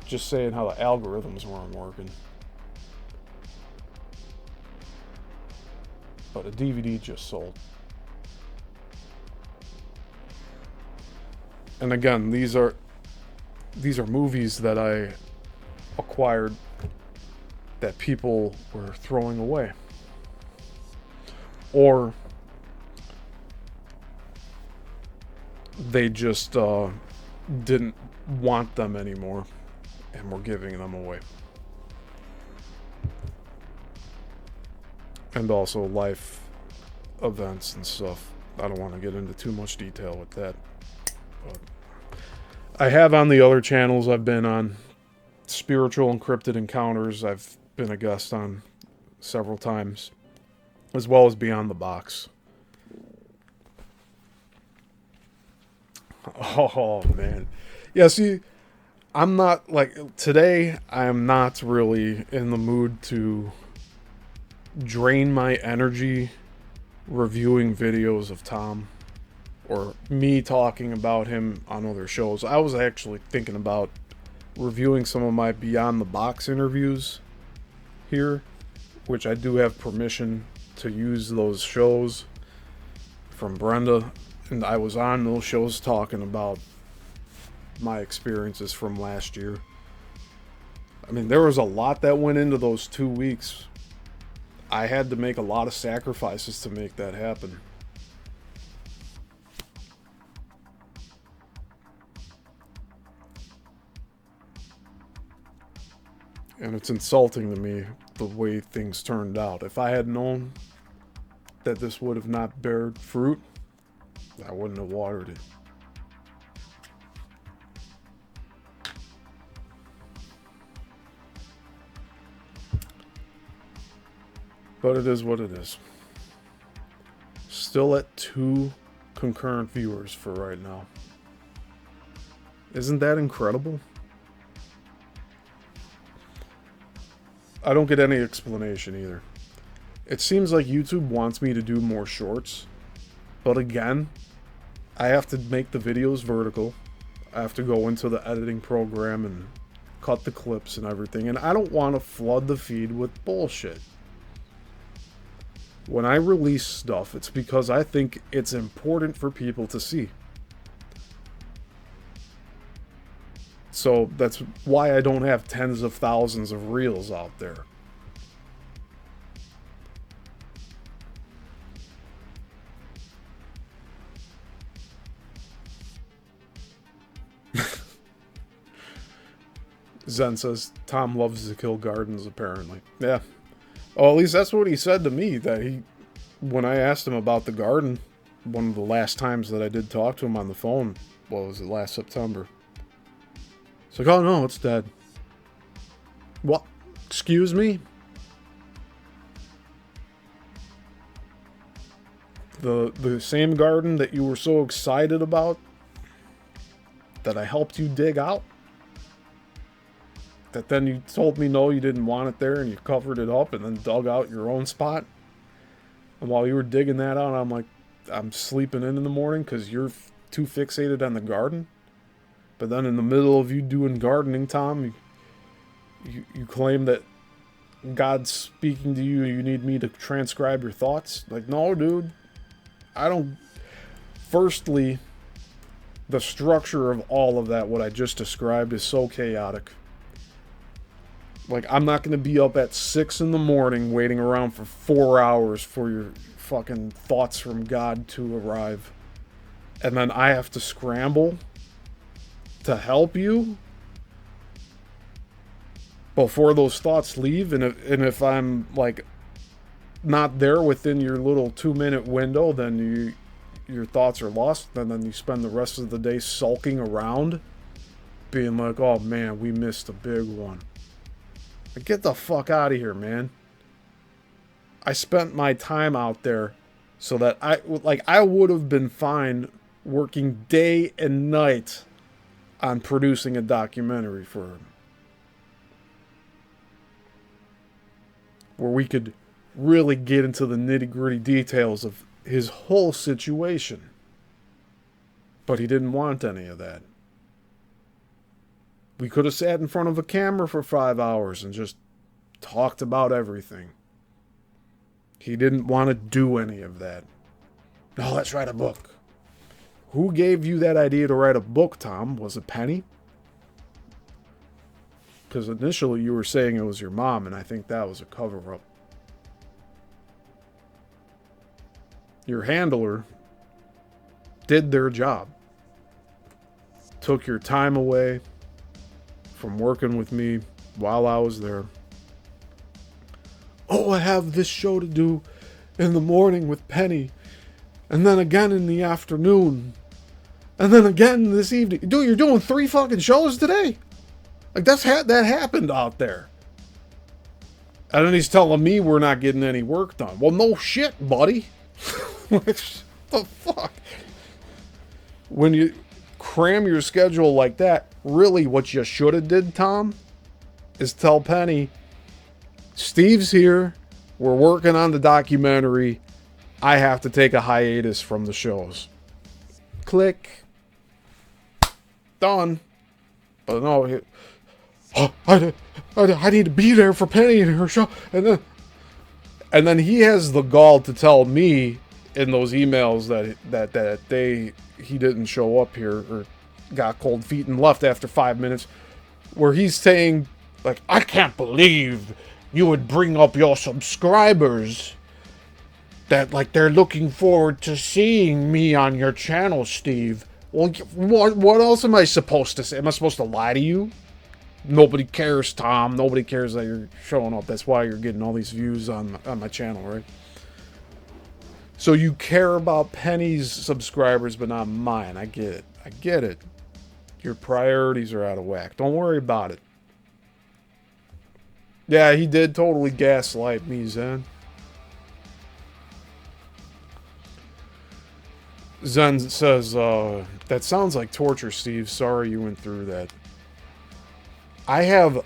Just saying how the algorithms weren't working. But a DVD just sold. And again, these are movies that I acquired that people were throwing away. Or they just didn't want them anymore and were giving them away. And also life events and stuff. I don't want to get into too much detail with that. But I have on the other channels I've been on. Spiritual Encrypted Encounters, I've been a guest on several times. As well as Beyond the Box. Oh, man. Yeah, see, I'm not, like, today, I am not really in the mood to drain my energy reviewing videos of Tom or me talking about him on other shows. I was actually thinking about reviewing some of my Beyond the Box interviews here, which I do have permission to use those shows from Brenda, and I was on those shows talking about my experiences from last year. I mean, there was a lot that went into those 2 weeks. I had to make a lot of sacrifices to make that happen. And it's insulting to me the way things turned out. If I had known that this would have not bared fruit, I wouldn't have watered it. But it is what it is. Still at 2 concurrent viewers for right now. Isn't that incredible? I don't get any explanation either. It seems like YouTube wants me to do more shorts. But again, I have to make the videos vertical. I have to go into the editing program and cut the clips and everything. And I don't want to flood the feed with bullshit. When I release stuff, it's because I think it's important for people to see. So that's why I don't have tens of thousands of reels out there. Zen says Tom loves to kill gardens, apparently. Yeah. Oh, at least that's what he said to me. When I asked him about the garden, one of the last times that I did talk to him on the phone, what was it, last September? It's like, oh no, it's dead. What? Excuse me? The same garden that you were so excited about, that I helped you dig out, that then you told me no, you didn't want it there, and you covered it up and then dug out your own spot. And while you were digging that out, I'm like, I'm sleeping in the morning because you're too fixated on the garden. But then in the middle of you doing gardening, Tom, you claim that God's speaking to you, you need me to transcribe your thoughts. Like, no, dude. I don't... Firstly, the structure of all of that, what I just described, is so chaotic. Like, I'm not going to be up at 6 in the morning waiting around for 4 hours for your fucking thoughts from God to arrive. And then I have to scramble to help you before those thoughts leave. And if I'm, like, not there within your little 2-minute window, then your thoughts are lost. And then you spend the rest of the day sulking around, being like, oh man, we missed a big one. Like, get the fuck out of here, man. I spent my time out there so that I would have been fine working day and night on producing a documentary for him, where we could really get into the nitty-gritty details of his whole situation. But he didn't want any of that. We could have sat in front of a camera for 5 hours and just talked about everything. He didn't want to do any of that. No, let's write a book. Who gave you that idea to write a book, Tom? Was it Penny? Because initially you were saying it was your mom, and I think that was a cover-up. Your handler did their job. Took your time away from working with me while I was there. Oh, I have this show to do in the morning with Penny, and then again in the afternoon, and then again this evening. Dude, you're doing 3 fucking shows today? Like, that happened out there. And then he's telling me we're not getting any work done. Well, no shit, buddy. What the fuck? When you cram your schedule like that, really what you should have did, Tom, is tell Penny, Steve's here, we're working on the documentary, I have to take a hiatus from the shows. Click. Done. But no, I need to be there for Penny and her show. And then he has the gall to tell me in those emails that he didn't show up here or got cold feet and left after 5 minutes, where he's saying, like, I can't believe you would bring up your subscribers, that, like, they're looking forward to seeing me on your channel, Steve. Well, what else am I supposed to say? Am I supposed to lie to you? Nobody cares, Tom. Nobody cares that you're showing up. That's why you're getting all these views on my channel, right? So you care about Penny's subscribers, but not mine. I get it. I get it. Your priorities are out of whack. Don't worry about it. Yeah, he did totally gaslight me, Zen. Zen says, that sounds like torture, Steve. Sorry you went through that. I have...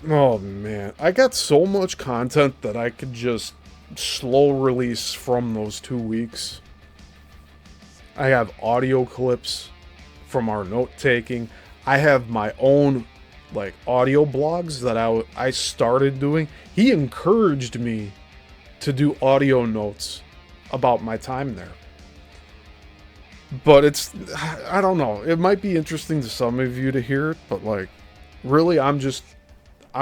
Oh, man. I got so much content that I could just slow release from those 2 weeks. I have audio clips from our note-taking. I have my own, like, audio blogs that I started doing. He encouraged me to do audio notes about my time there. But it's, I don't know. It might be interesting to some of you to hear it, but, like, really, I'm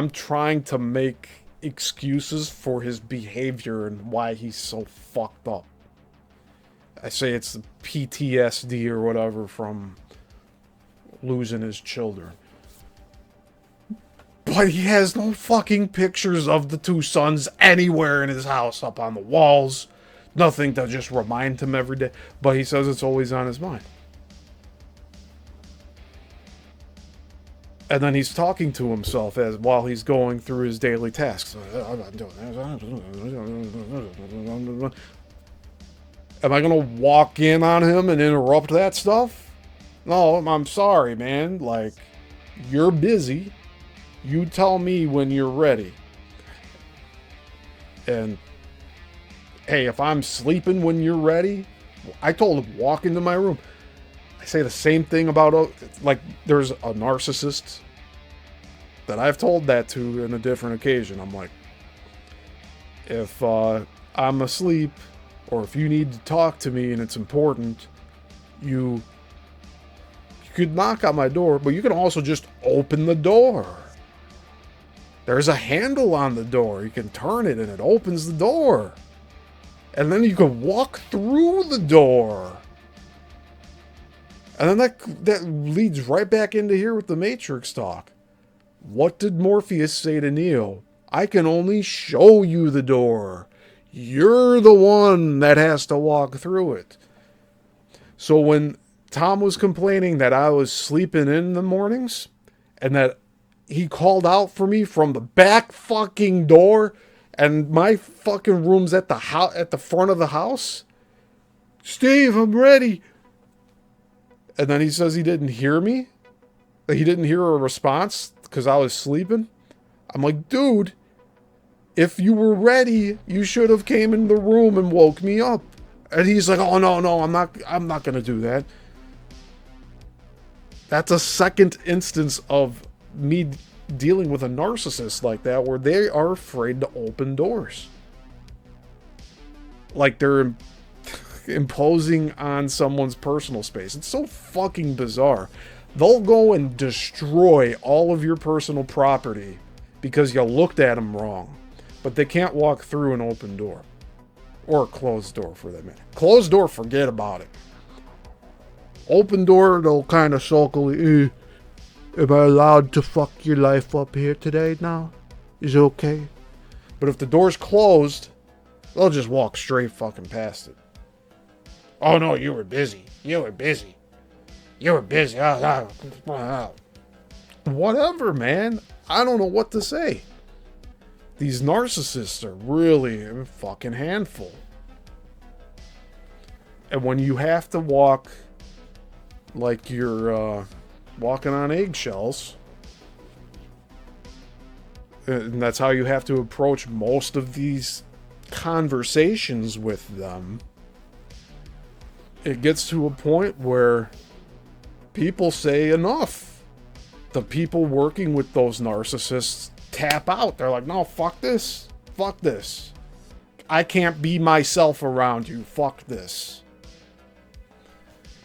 trying to make excuses for his behavior and why he's so fucked up. I say it's the PTSD or whatever from losing his children. But he has no fucking pictures of the two sons anywhere in his house, up on the walls. Nothing to just remind him every day. But he says it's always on his mind. And then he's talking to himself while he's going through his daily tasks. Am I going to walk in on him and interrupt that stuff? No, I'm sorry, man. Like, you're busy. You tell me when you're ready. And, hey, if I'm sleeping when you're ready, I told him, walk into my room. I say the same thing about, like, there's a narcissist that I've told that to in a different occasion. I'm like, if I'm asleep, or if you need to talk to me and it's important, you could knock on my door, but you can also just open the door. There's a handle on the door. You can turn it and it opens the door. And then you can walk through the door. And then that leads right back into here with the Matrix talk. What did Morpheus say to Neo? I can only show you the door. You're the one that has to walk through it. So when Tom was complaining that I was sleeping in the mornings, and that he called out for me from the back fucking door, and my fucking room's at the front of the house. Steve, I'm ready. And then he says he didn't hear me. That he didn't hear a response because I was sleeping. I'm like, dude, if you were ready, you should have came in the room and woke me up. And he's like, oh, no, I'm not going to do that. That's a second instance of me dealing with a narcissist like that, where they are afraid to open doors. Like they're imposing on someone's personal space. It's so fucking bizarre. They'll go and destroy all of your personal property because you looked at them wrong. But they can't walk through an open door. Or a closed door, for that matter. Closed door, forget about it. Open door, they'll kind of sulkily, am I allowed to fuck your life up here today now? Is it okay? But if the door's closed, they'll just walk straight fucking past it. Oh no, you were busy. You were busy. Whatever, man. I don't know what to say. These narcissists are really a fucking handful. And when you have to walk like you're walking on eggshells, and that's how you have to approach most of these conversations with them, it gets to a point where people say enough. The people working with those narcissists tap out. They're like, no, fuck this. Fuck this. I can't be myself around you. Fuck this.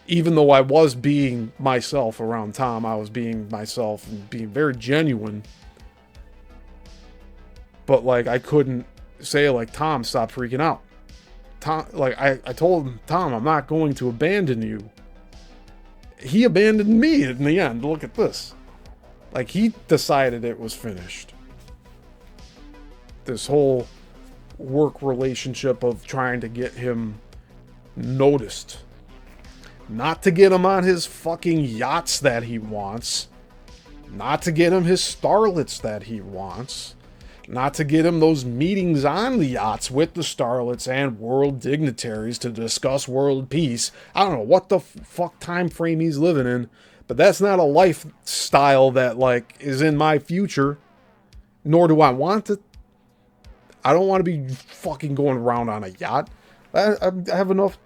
Even though I was being myself around Tom, I was being myself and being very genuine. But, like, I couldn't say, like, Tom, stop freaking out. Tom, like, I told him, Tom, I'm not going to abandon you. He abandoned me in the end. Look at this. Like, he decided it was finished. This whole work relationship of trying to get him noticed. Not to get him on his fucking yachts that he wants. Not to get him his starlets that he wants. Not to get him those meetings on the yachts with the starlets and world dignitaries to discuss world peace. I don't know what the fuck time frame he's living in, but that's not a lifestyle that, like, is in my future. Nor do I want it. I don't want to be fucking going around on a yacht. I have enough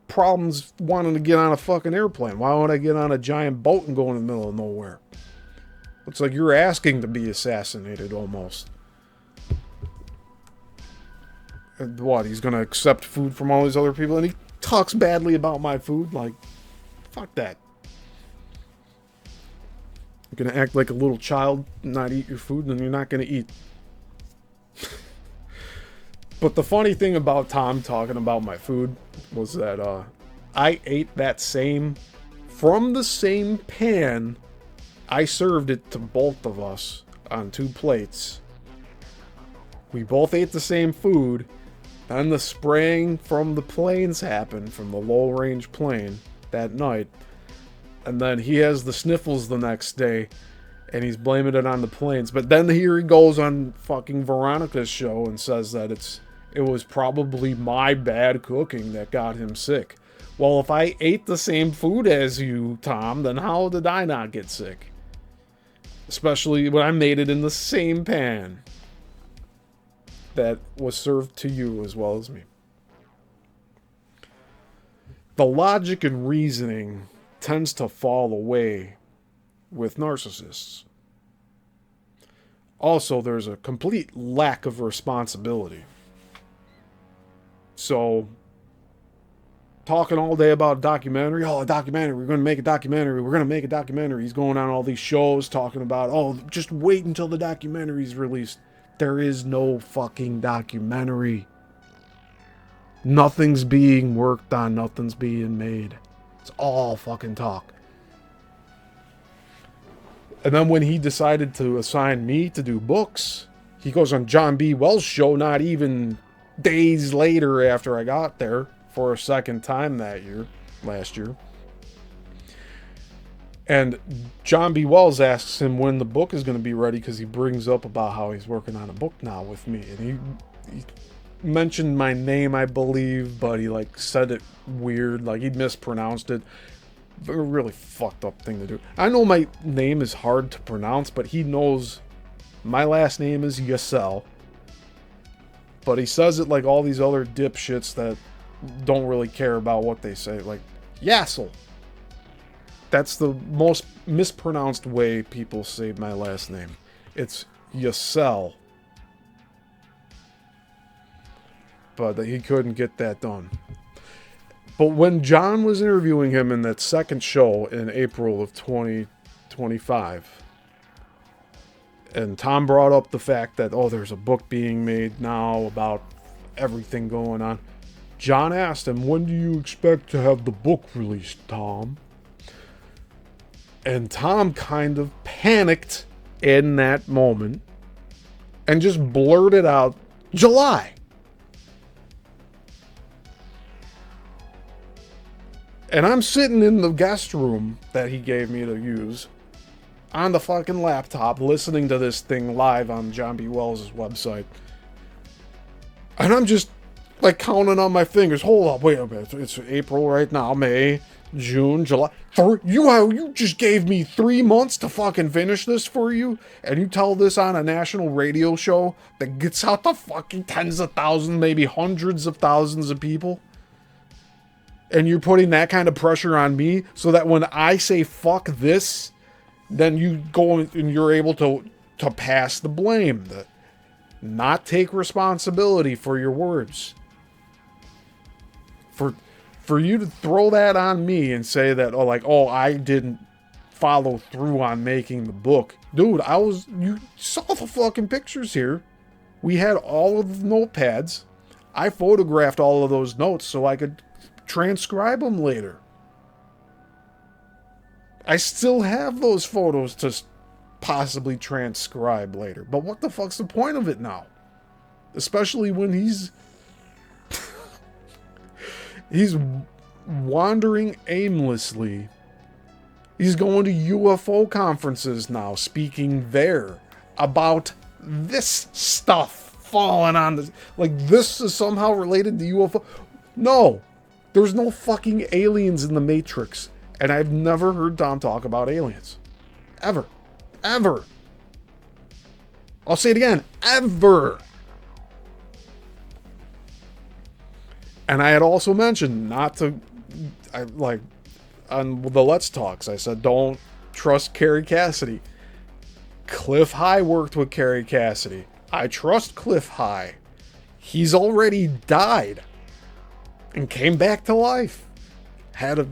problems wanting to get on a fucking airplane. Why would I get on a giant boat and go in the middle of nowhere? Looks like you're asking to be assassinated almost. And what, he's gonna accept food from all these other people and he talks badly about my food? Like, fuck that. You're gonna act like a little child, not eat your food, and then you're not gonna eat. But the funny thing about Tom talking about my food was that I ate that from the same pan. I served it to both of us on 2 plates. We both ate the same food. Then the spraying from the planes happened, from the low-range plane that night. And then he has the sniffles the next day, and he's blaming it on the planes. But then here he goes on fucking Veronica's show and says that it was probably my bad cooking that got him sick. Well, if I ate the same food as you, Tom, then how did I not get sick? Especially when I made it in the same pan that was served to you as well as me. The logic and reasoning tends to fall away with narcissists. Also, there's a complete lack of responsibility. So, talking all day about a documentary. Oh, a documentary. We're going to make a documentary. We're going to make a documentary. He's going on all these shows talking about, oh, just wait until the documentary's released. There is no fucking documentary. Nothing's being worked on. Nothing's being made. It's all fucking talk. And then when he decided to assign me to do books, he goes on John B. Wells' show not even days later after I got there for a second time last year. And John B. Wells asks him when the book is going to be ready because he brings up about how he's working on a book now with me. And he mentioned my name, I believe, but he like said it weird, like he mispronounced it. A really fucked up thing to do. I know my name is hard to pronounce, but he knows my last name is Yissil. But he says it like all these other dipshits that don't really care about what they say. Like, Yassel. That's the most mispronounced way people say my last name. It's Yissil. But he couldn't get that done. But when John was interviewing him in that second show in April of 2025, and Tom brought up the fact that, oh, there's a book being made now about everything going on, John asked him, when do you expect to have the book released, Tom? And Tom kind of panicked in that moment and just blurted out, July. And I'm sitting in the guest room that he gave me to use on the fucking laptop listening to this thing live on John B. Wells' website. And I'm just Like counting on my fingers. Hold up, wait a minute. It's April right now, May, June, July. You just gave me 3 months to fucking finish this for you, and you tell this on a national radio show that gets out to fucking tens of thousands, maybe hundreds of thousands of people? And you're putting that kind of pressure on me so that when I say fuck this, then you go and you're able to pass the blame, not take responsibility for your words. For you to throw that on me and say that, I didn't follow through on making the book. Dude, you saw the fucking pictures here. We had all of the notepads. I photographed all of those notes so I could transcribe them later. I still have those photos to possibly transcribe later. But what the fuck's the point of it now? Especially when he's wandering aimlessly. He's going to UFO conferences now, speaking there about this stuff falling on this. Like, this is somehow related to UFO. No, there's no fucking aliens in the Matrix. And I've never heard Tom talk about aliens. Ever. Ever. I'll say it again. Ever. And I had also mentioned on the Let's Talks, I said, don't trust Carrie Cassidy. Cliff High worked with Carrie Cassidy. I trust Cliff High. He's already died and came back to life. Had a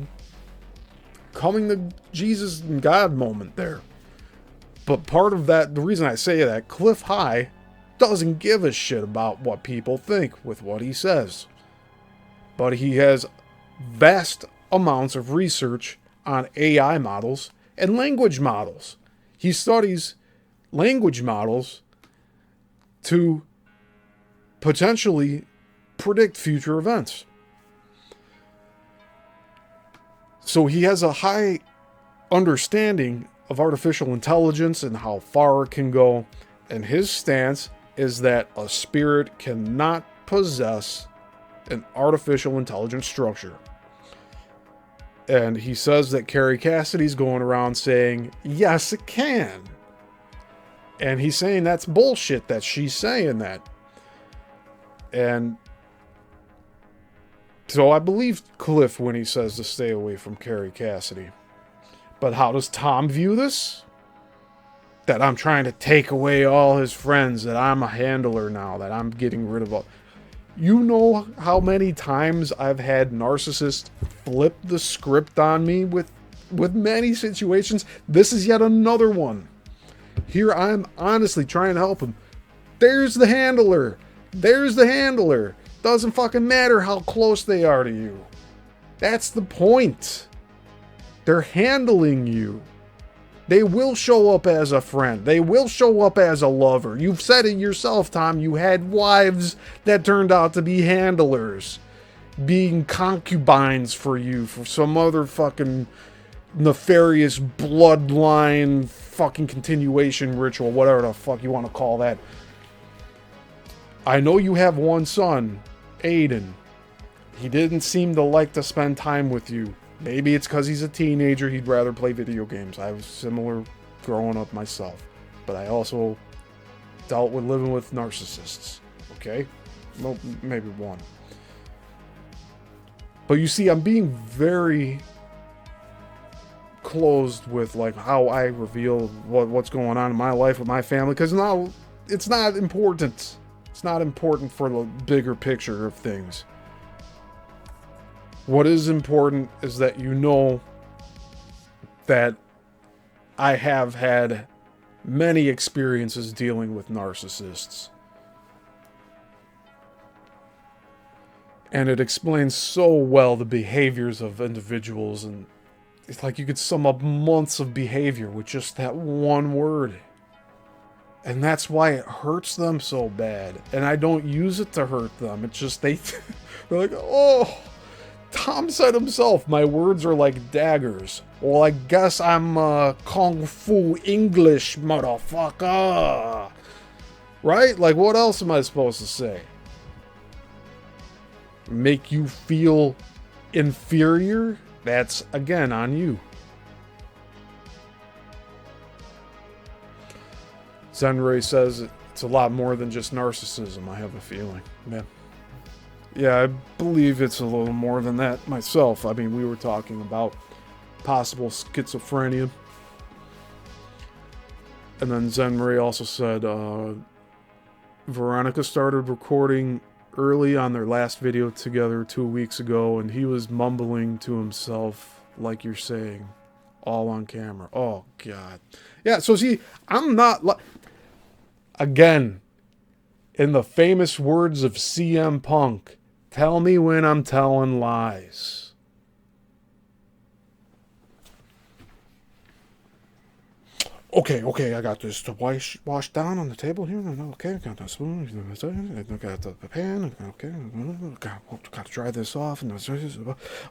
coming to Jesus and God moment there. But part of that, the reason I say that, Cliff High doesn't give a shit about what people think with what he says. But he has vast amounts of research on AI models and language models. He studies language models to potentially predict future events. So he has a high understanding of artificial intelligence and how far it can go. And his stance is that a spirit cannot possess an artificial intelligence structure. And he says that Carrie Cassidy's going around saying, yes, it can. And he's saying that's bullshit that she's saying that. And so I believe Cliff when he says to stay away from Carrie Cassidy. But how does Tom view this? That I'm trying to take away all his friends, that I'm a handler now, that I'm getting rid of all. You know how many times I've had narcissists flip the script on me with many situations. This is yet another one. Here I'm honestly trying to help him. There's the handler. There's the handler. Doesn't fucking matter how close they are to you. That's the point. They're handling you. They will show up as a friend. They will show up as a lover. You've said it yourself, Tom. You had wives that turned out to be handlers. Being concubines for you for some other fucking nefarious bloodline fucking continuation ritual. Whatever the fuck you want to call that. I know you have one son, Aiden. He didn't seem to like to spend time with you. Maybe it's because he's a teenager, he'd rather play video games. I was similar growing up myself. But I also dealt with living with narcissists. Okay? Well, maybe one. But you see, I'm being very closed with like how I reveal what's going on in my life with my family. Because now it's not important. It's not important for the bigger picture of things. What is important is that you know that I have had many experiences dealing with narcissists. And it explains so well the behaviors of individuals, and it's like you could sum up months of behavior with just that one word. And that's why it hurts them so bad. And I don't use it to hurt them. It's just they're like, oh... Tom said himself, my words are like daggers. Well, I guess I'm Kung Fu English, motherfucker. Right? Like, what else am I supposed to say? make you feel inferior, that's again on you. Zenray says it's a lot more than just narcissism, I have a feeling. Yeah, I believe it's a little more than that myself. I mean, we were talking about possible schizophrenia. And then Zenray also said, Veronica started recording early on their last video together 2 weeks ago, and he was mumbling to himself, like you're saying, all on camera. Oh, God. Yeah, so see, I'm not... Again, in the famous words of CM Punk, tell me when I'm telling lies. Okay, I got this to wash down on the table here. Okay, I got the spoon. I got the pan. Okay, got to dry this off.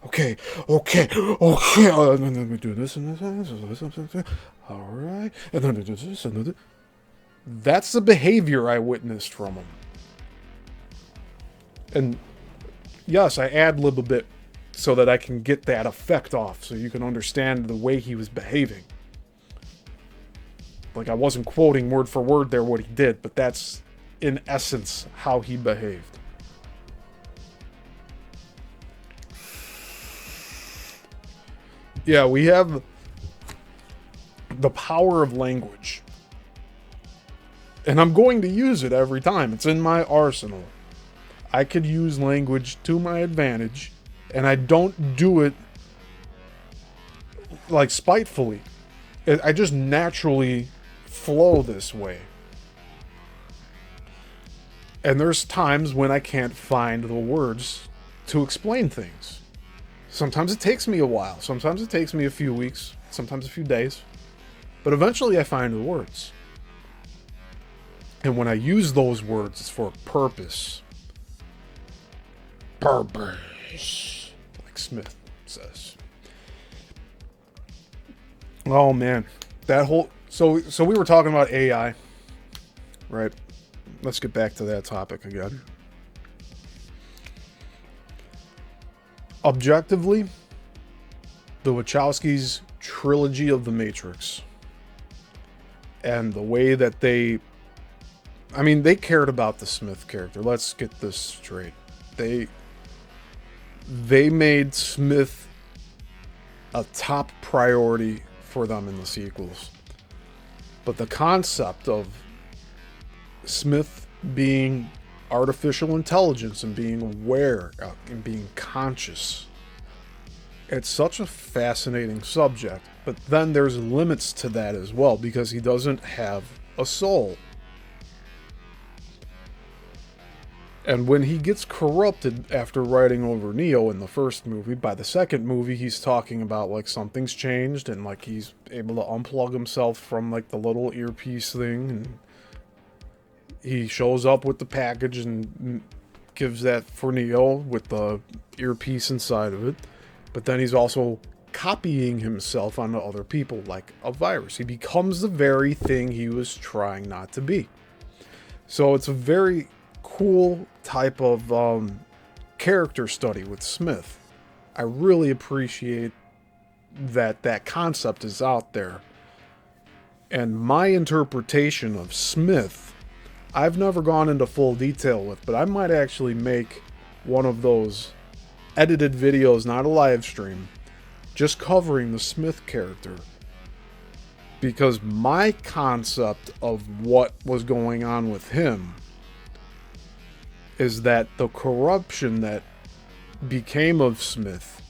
Okay. And then we do this and this. All right. And then do this and this. That's the behavior I witnessed from him. And yes, I ad-lib a bit so that I can get that effect off, so you can understand the way he was behaving. Like, I wasn't quoting word for word there what he did, but that's, in essence, how he behaved. Yeah, we have the power of language. And I'm going to use it every time. It's in my arsenal. I could use language to my advantage, and I don't do it, like, spitefully. I just naturally flow this way. And there's times when I can't find the words to explain things. Sometimes it takes me a while. Sometimes it takes me a few weeks. Sometimes a few days. But eventually I find the words. And when I use those words, it's for a purpose. Purpose. Like Smith says. Oh, man. That whole... So we were talking about AI, right? Let's get back to that topic again. Objectively, the Wachowskis' trilogy of The Matrix and the way that they cared about the Smith character. Let's get this straight. They made Smith a top priority for them in the sequels. But the concept of Smith being artificial intelligence and being aware and being conscious, it's such a fascinating subject. But then there's limits to that as well, because he doesn't have a soul. And when he gets corrupted after writing over Neo in the first movie, by the second movie, he's talking about, like, something's changed, and, like, he's able to unplug himself from, like, the little earpiece thing, and he shows up with the package and gives that for Neo with the earpiece inside of it. But then he's also copying himself onto other people like a virus. He becomes the very thing he was trying not to be. So it's a very cool type of character study with Smith. I really appreciate that concept is out there. And my interpretation of Smith, I've never gone into full detail with, but I might actually make one of those edited videos, not a live stream, just covering the Smith character. Because my concept of what was going on with him is that the corruption that became of Smith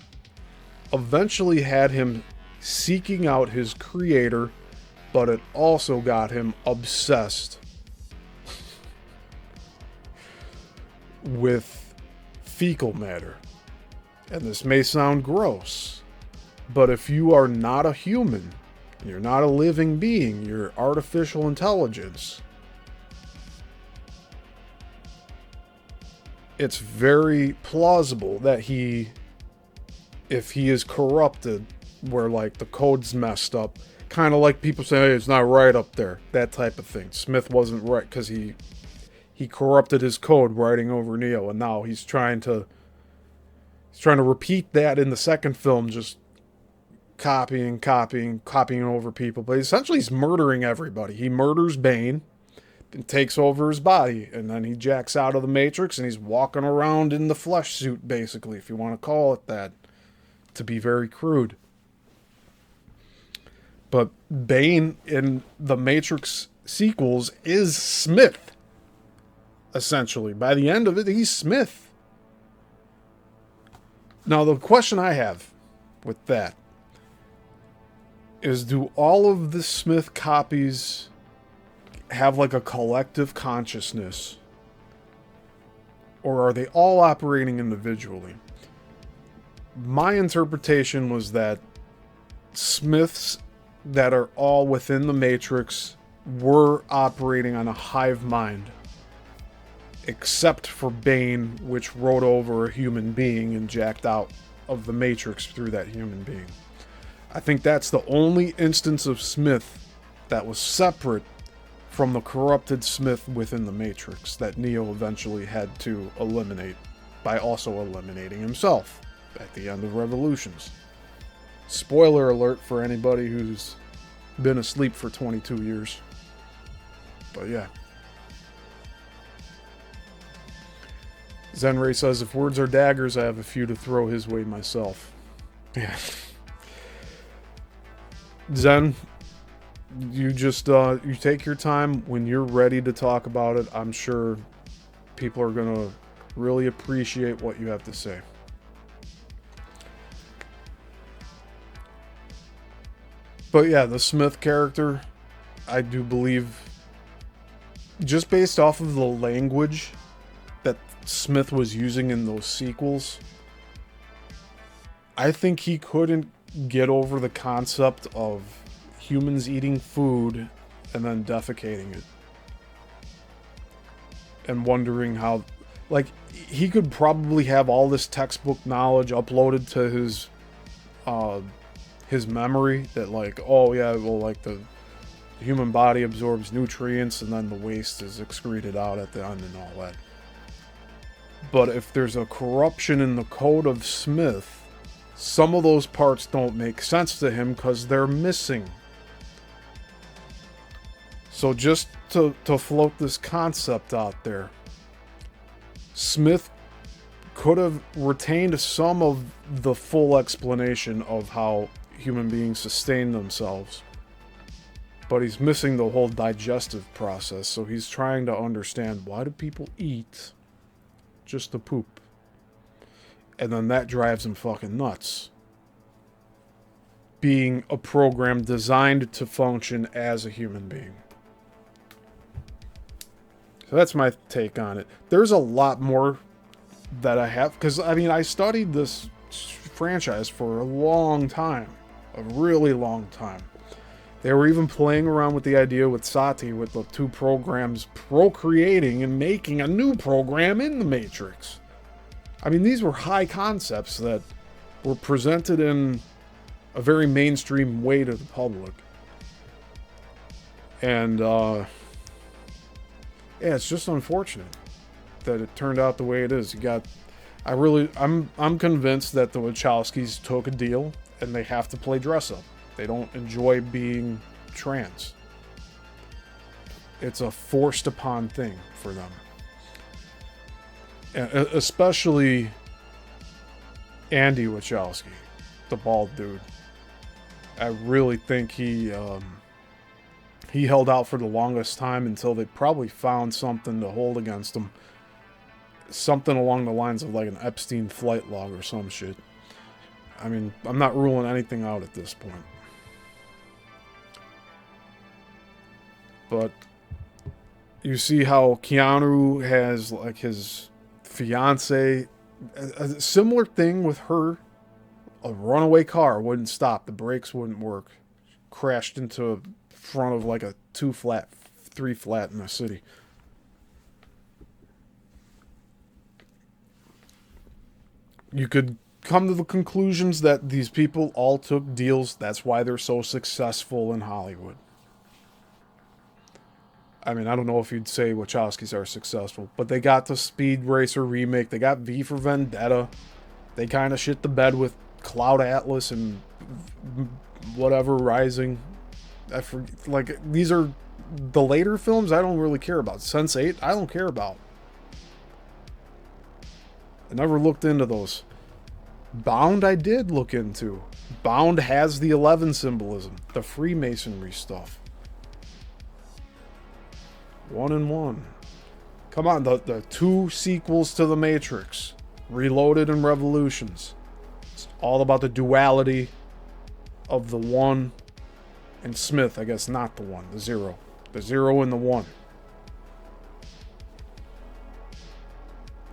eventually had him seeking out his creator, but it also got him obsessed with fecal matter. And this may sound gross, but if you are not a human, you're not a living being, you're artificial intelligence, it's very plausible that if he is corrupted, where, like, the code's messed up, kind of like people say, hey, it's not right up there, that type of thing. Smith wasn't right because he corrupted his code writing over Neo, and now he's trying to He's trying to repeat that in the second film, just copying over people. But essentially, he's murdering everybody. He murders Bane and takes over his body, and then he jacks out of the Matrix, and he's walking around in the flesh suit, basically, if you want to call it that, to be very crude. But Bane in the Matrix sequels is Smith, essentially. By the end of it, he's Smith. Now, the question I have with that is, do all of the Smith copies have like a collective consciousness? Or are they all operating individually? My interpretation was that Smiths that are all within the Matrix were operating on a hive mind. Except for Bane, which rode over a human being and jacked out of the Matrix through that human being. I think that's the only instance of Smith that was separate from the corrupted Smith within the Matrix that Neo eventually had to eliminate by also eliminating himself at the end of Revolutions. Spoiler alert for anybody who's been asleep for 22 years. But yeah. Zenray says, if words are daggers, I have a few to throw his way myself. Yeah. Zen, you just, you take your time. When you're ready to talk about it, I'm sure people are going to really appreciate what you have to say. But yeah, the Smith character, I do believe, just based off of the language that Smith was using in those sequels, I think he couldn't get over the concept of humans eating food and then defecating it. And wondering how, like, he could probably have all this textbook knowledge uploaded to his memory that, like, oh yeah, well, like the human body absorbs nutrients and then the waste is excreted out at the end and all that. But if there's a corruption in the code of Smith, some of those parts don't make sense to him because they're missing. So just to float this concept out there, Smith could have retained some of the full explanation of how human beings sustain themselves, but he's missing the whole digestive process. So he's trying to understand, why do people eat just to poop? And then that drives him fucking nuts, being a program designed to function as a human being. So that's my take on it. There's a lot more that I have, because I mean, I studied this franchise for a long time, a really long time. They were even playing around with the idea with Sati, with the two programs procreating and making a new program in the Matrix. I mean, these were high concepts that were presented in a very mainstream way to the public. And, yeah, it's just unfortunate that it turned out the way it is. I'm convinced that the Wachowskis took a deal and they have to play dress up. They don't enjoy being trans. It's a forced upon thing for them. Especially Andy Wachowski, the bald dude. I really think he held out for the longest time until they probably found something to hold against him. Something along the lines of like an Epstein flight log or some shit. I mean, I'm not ruling anything out at this point. But you see how Keanu has like his fiance, a similar thing with her. A runaway car wouldn't stop, the brakes wouldn't work, crashed into front of like a 3 flat in the city. You could come to the conclusions that these people all took deals. That's why they're so successful in Hollywood. I mean, I don't know if you'd say Wachowskis are successful, but they got the Speed Racer remake. They got V for Vendetta. They kind of shit the bed with Cloud Atlas and whatever Rising. Like, these are the later films I don't really care about. Sense8, I don't care about. I never looked into those. Bound I did look into. Bound has the 11 symbolism, the Freemasonry stuff. 1 and 1. Come on, the 2 sequels to The Matrix, Reloaded and Revolutions. It's all about the duality of the 1 and Smith, I guess not the 1, the 0. The 0 and the 1.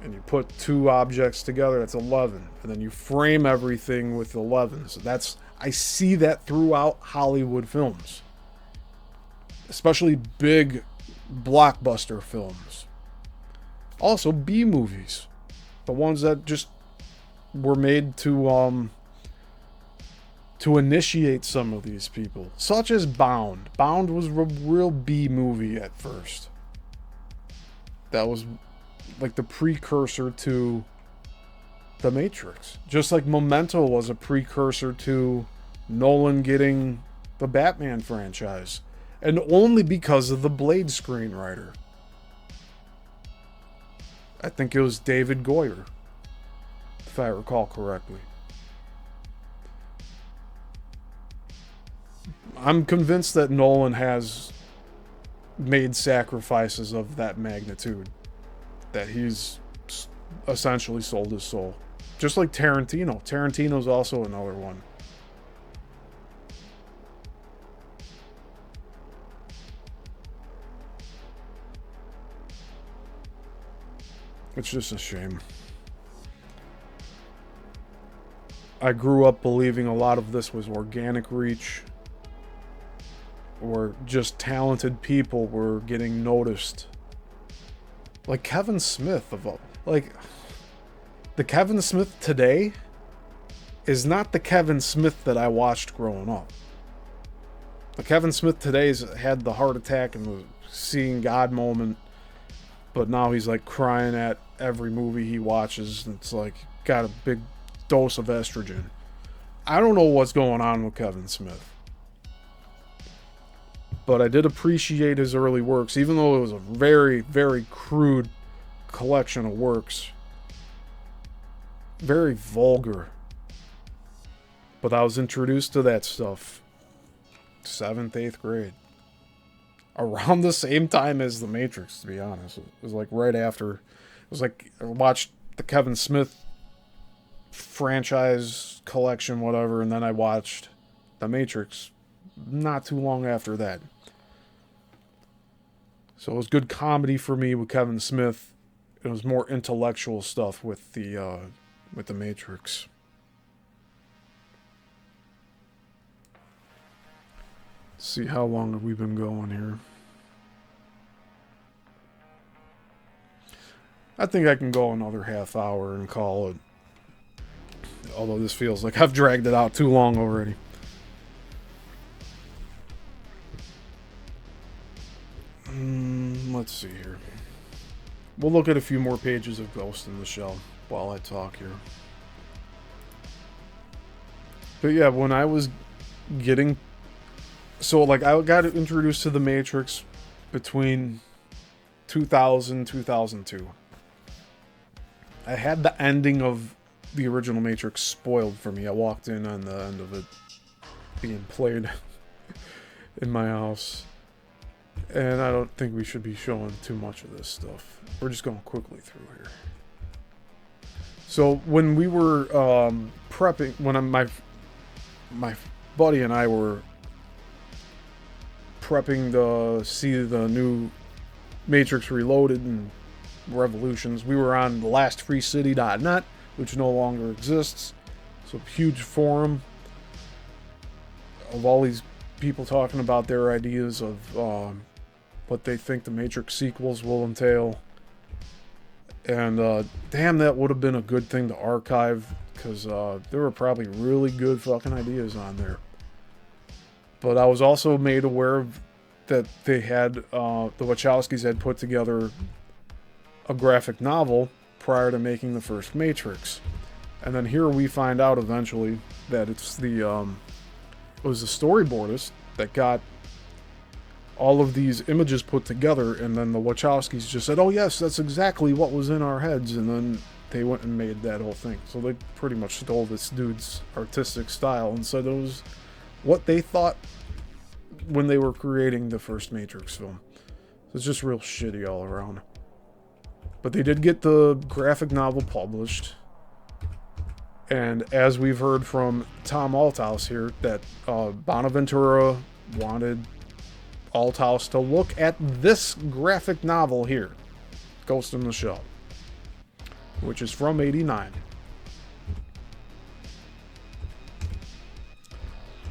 And you put 2 objects together, that's 11. And then you frame everything with 11s. I see that throughout Hollywood films. Especially big blockbuster films. Also B movies. The ones that just were made to initiate some of these people. Such as Bound. Bound was a real B movie at first. That was like the precursor to The Matrix. Just like Memento was a precursor to Nolan getting the Batman franchise. And only because of the Blade screenwriter. I think it was David Goyer, if I recall correctly. I'm convinced that Nolan has made sacrifices of that magnitude. That he's essentially sold his soul. Just like Tarantino. Tarantino's also another one. It's just a shame. I grew up believing a lot of this was organic reach. Or just talented people were getting noticed. Like Kevin Smith the Kevin Smith today is not the Kevin Smith that I watched growing up. The Kevin Smith today's had the heart attack and the seeing God moment, but now he's like crying at every movie he watches. It's like got a big dose of estrogen. I don't know what's going on with Kevin Smith. But I did appreciate his early works, even though it was a very, very crude collection of works. Very vulgar. But I was introduced to that stuff 7th, 8th grade. Around the same time as The Matrix, to be honest. It was like right after. It was like I watched the Kevin Smith franchise collection, whatever, and then I watched The Matrix not too long after that. So it was good comedy for me with Kevin Smith. It was more intellectual stuff with the Matrix. Let's see how long have we been going here. I think I can go another half hour and call it. Although this feels like I've dragged it out too long already. Let's see here. We'll look at a few more pages of Ghost in the Shell while I talk here. But yeah, when I was getting... So, like, I got introduced to The Matrix between 2000 2002. I had the ending of the original Matrix spoiled for me. I walked in on the end of it being played in my house. And I don't think we should be showing too much of this stuff. We're just going quickly through here. So when we were prepping, when my buddy and I were prepping to see the new Matrix Reloaded and Revolutions, we were on lastfreecity.net, which no longer exists. It's a huge forum of all these people talking about their ideas of what they think the Matrix sequels will entail. And damn, that would have been a good thing to archive, because there were probably really good fucking ideas on there. But I was also made aware of that they had, the Wachowskis had put together a graphic novel prior to making the first Matrix. And then here we find out eventually that it's it was the storyboardist that got all of these images put together, and then the Wachowskis just said, oh yes, that's exactly what was in our heads, and then they went and made that whole thing. So they pretty much stole this dude's artistic style and said it was what they thought when they were creating the first Matrix film. It's just real shitty all around. But they did get the graphic novel published. And as we've heard from Tom Althouse here, that Bonaventura wanted Althouse to look at this graphic novel here, Ghost in the Shell, which is from '89.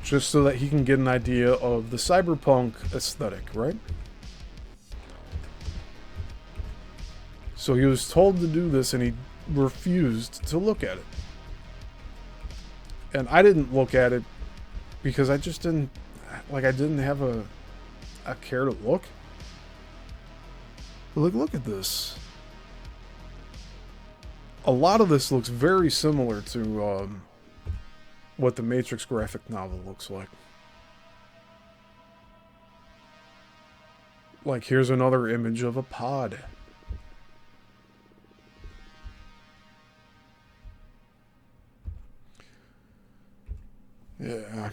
Just so that he can get an idea of the cyberpunk aesthetic, right? So he was told to do this and he refused to look at it. And I didn't look at it because I just didn't, like, I didn't have a care to look. Look at this. A lot of this looks very similar to what the Matrix graphic novel looks like. Like, here's another image of a pod. Yeah.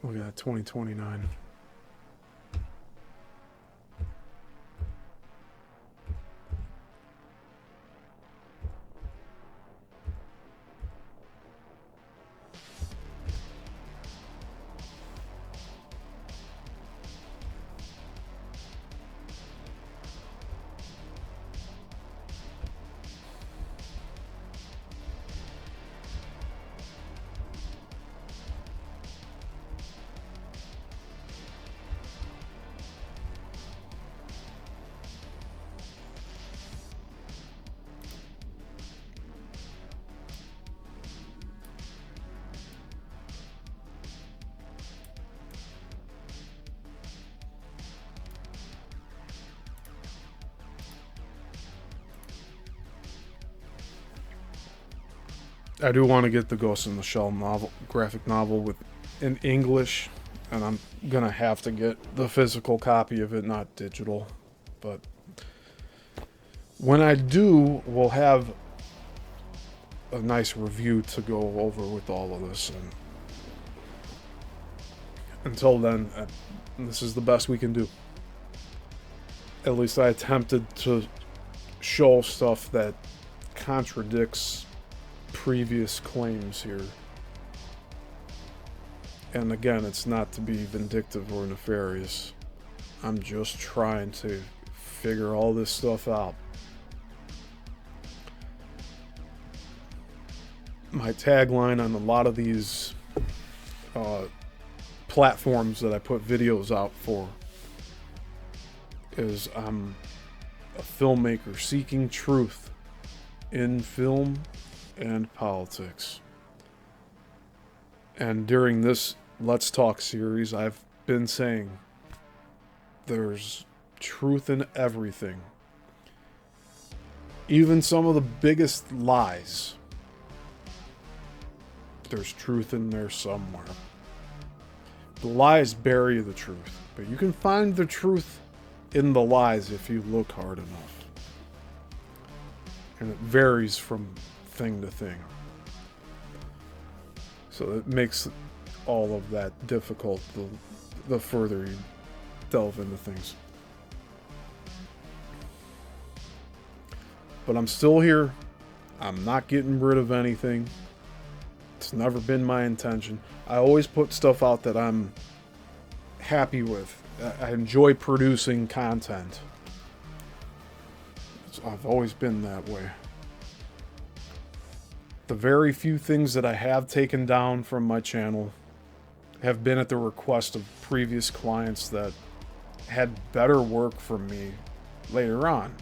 Look at that, 2029. I do want to get the Ghost in the Shell novel, graphic novel in English, and I'm gonna have to get the physical copy of it, not digital. But when I do, we'll have a nice review to go over with all of this. And until then, this is the best we can do. At least I attempted to show stuff that contradicts previous claims here. And again, it's not to be vindictive or nefarious. I'm just trying to figure all this stuff out. My tagline on a lot of these platforms that I put videos out for is I'm a filmmaker seeking truth in film and politics. And during this Let's Talk series, I've been saying there's truth in everything. Even some of the biggest lies. There's truth in there somewhere. The lies bury the truth, but you can find the truth in the lies if you look hard enough. And it varies from thing to thing. So it makes all of that difficult the further you delve into things. But I'm still here. I'm not getting rid of anything. It's never been my intention. I always put stuff out that I'm happy with. I enjoy producing content. I've always been that way. The very few things that I have taken down from my channel have been at the request of previous clients that had better work from me later on.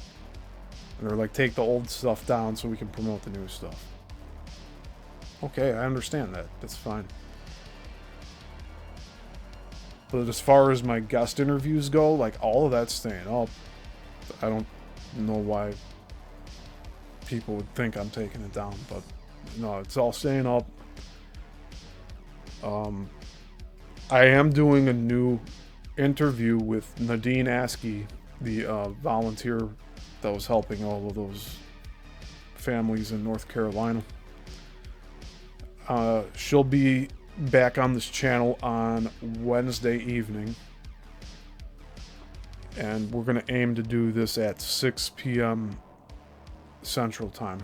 And they're like, take the old stuff down so we can promote the new stuff. Okay, I understand that. That's fine. But as far as my guest interviews go, like, all of that's staying up. I don't know why people would think I'm taking it down, but no, it's all staying up. I am doing a new interview with Nadine Askey, the volunteer that was helping all of those families in North Carolina. She'll be back on this channel on Wednesday evening, and we're going to aim to do this at 6 p.m. Central Time.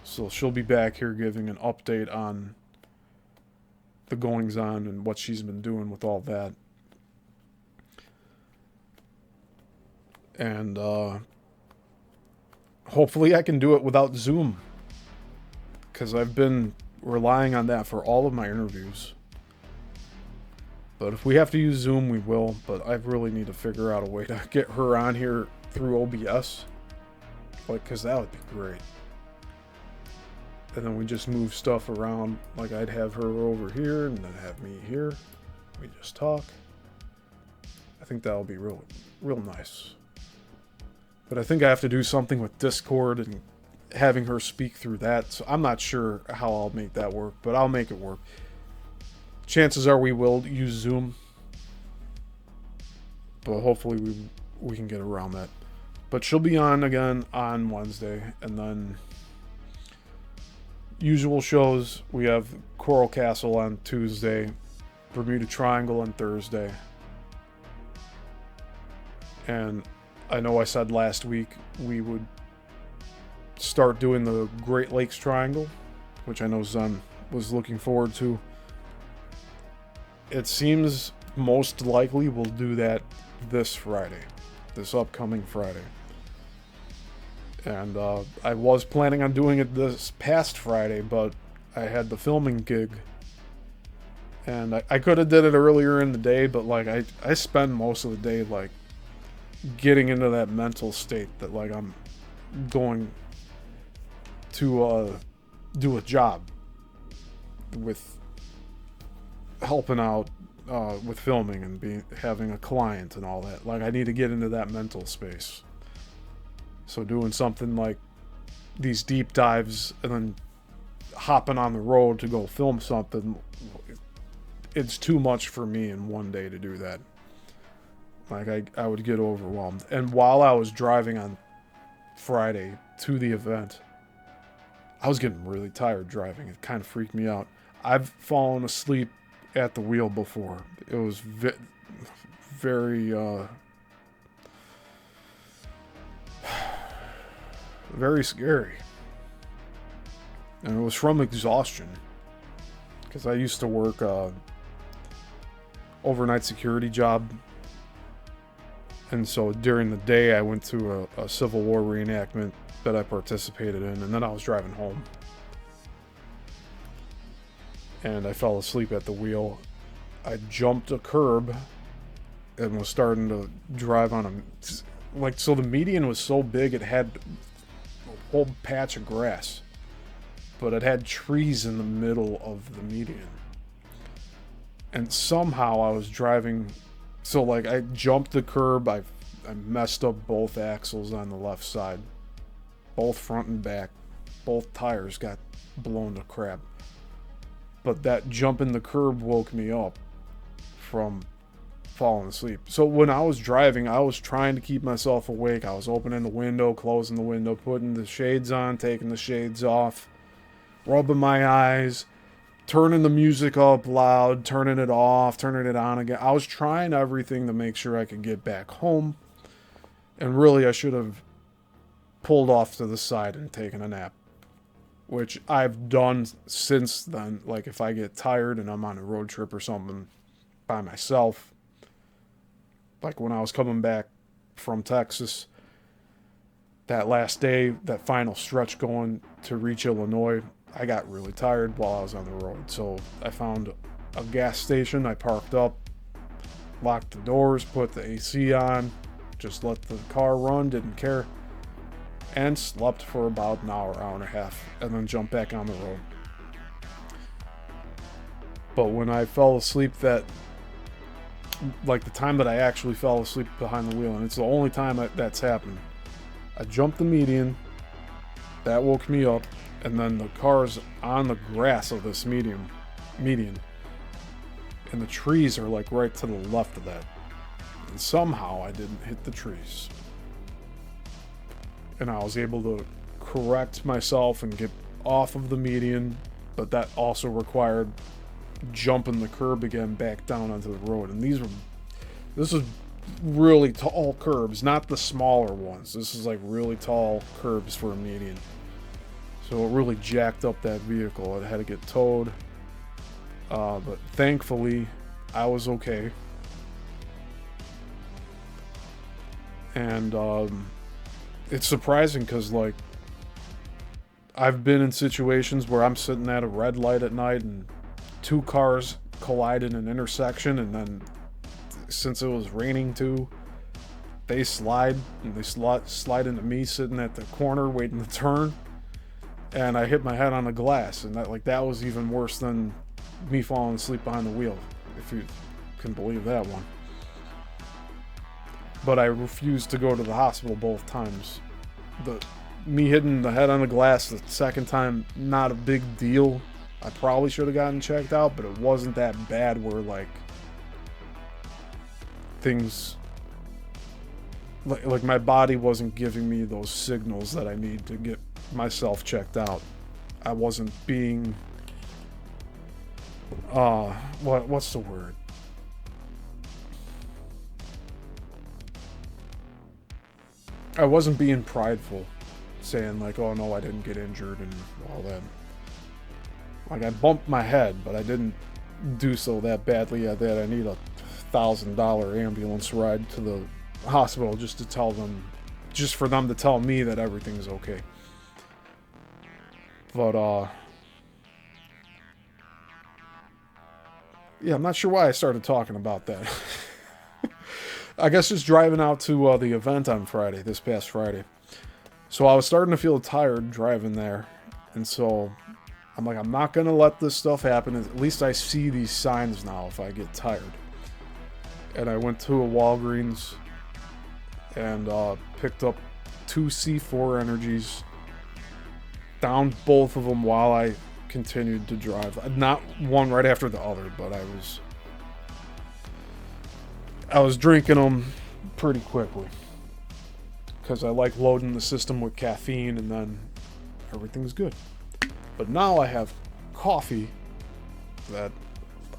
So she'll be back here giving an update on the goings on and what she's been doing with all that. And hopefully I can do it without Zoom, because I've been relying on that for all of my interviews. But if we have to use Zoom, we will. But I really need to figure out a way to get her on here through OBS, like, because that would be great. And then we just move stuff around. Like, I'd have her over here and then have me here. We just talk. I think that'll be real nice. But I think I have to do something with Discord and having her speak through that. So I'm not sure how I'll make that work, but I'll make it work. Chances are we will use Zoom, but hopefully we can get around that. But she'll be on again on Wednesday, and then usual shows. We have Coral Castle on Tuesday, Bermuda Triangle on Thursday, and I know I said last week we would start doing the Great Lakes Triangle, which I know Zen was looking forward to. It seems most likely we'll do that this Friday, this upcoming Friday. And I was planning on doing it this past Friday, but I had the filming gig. And I could have did it earlier in the day, but like I spend most of the day like getting into that mental state that like I'm going to do a job with helping out with filming and having a client and all that. Like, I need to get into that mental space. So doing something like these deep dives and then hopping on the road to go film something, it's too much for me in one day to do that. Like, I would get overwhelmed. And while I was driving on Friday to the event, I was getting really tired driving. It kind of freaked me out. I've fallen asleep at the wheel before. It was very very scary. And it was from exhaustion. Because I used to work overnight security job. And so during the day I went to a Civil War reenactment that I participated in. And then I was driving home. And I fell asleep at the wheel. I jumped a curb and was starting to drive on a... Like, so the median was so big it had a whole patch of grass. But it had trees in the middle of the median. And somehow I was driving... So, like, I jumped the curb. I messed up both axles on the left side. Both front and back. Both tires got blown to crap. But that jump in the curb woke me up from falling asleep. So when I was driving, I was trying to keep myself awake. I was opening the window, closing the window, putting the shades on, taking the shades off, rubbing my eyes, turning the music up loud, turning it off, turning it on again. I was trying everything to make sure I could get back home. And really, I should have pulled off to the side and taken a nap, which I've done since then. Like, if I get tired and I'm on a road trip or something by myself, like when I was coming back from Texas, that last day, that final stretch going to reach Illinois, I got really tired while I was on the road. So I found a gas station, I parked up, locked the doors, put the AC on, just let the car run, didn't care, and slept for about an hour, hour and a half, and then jumped back on the road. But when I fell asleep that like the time that I actually fell asleep behind the wheel, and it's the only time that's happened. I jumped the median, that woke me up, and then the car's on the grass of this median, and the trees are like right to the left of that. And somehow I didn't hit the trees. And I was able to correct myself and get off of the median, but that also required jumping the curb again back down onto the road. And this is really tall curbs, not the smaller ones. This is like really tall curbs for a median. So it really jacked up that vehicle. It had to get towed. But thankfully, I was okay. And it's surprising because, like, I've been in situations where I'm sitting at a red light at night and two cars collide in an intersection, and then since it was raining too, they slide into me sitting at the corner waiting to turn, and I hit my head on the glass, and that was even worse than me falling asleep behind the wheel, if you can believe that one. But I refused to go to the hospital both times. Me hitting the head on the glass the second time, not a big deal. I probably should have gotten checked out, but it wasn't that bad where, like, things... Like my body wasn't giving me those signals that I need to get myself checked out. I wasn't being... what's the word? I wasn't being prideful, saying like, oh no, I didn't get injured and all that. Like, I bumped my head, but I didn't do so that badly that I need a $1,000 ambulance ride to the hospital just for them to tell me that everything's okay. But yeah, I'm not sure why I started talking about that. I guess just driving out to the event on Friday, this past Friday. So I was starting to feel tired driving there. And so I'm like, I'm not going to let this stuff happen. At least I see these signs now if I get tired. And I went to a Walgreens and picked up 2 C4 Energies. Downed both of them while I continued to drive. Not one right after the other, but I was drinking them pretty quickly because I like loading the system with caffeine, and then everything's good. But now I have coffee that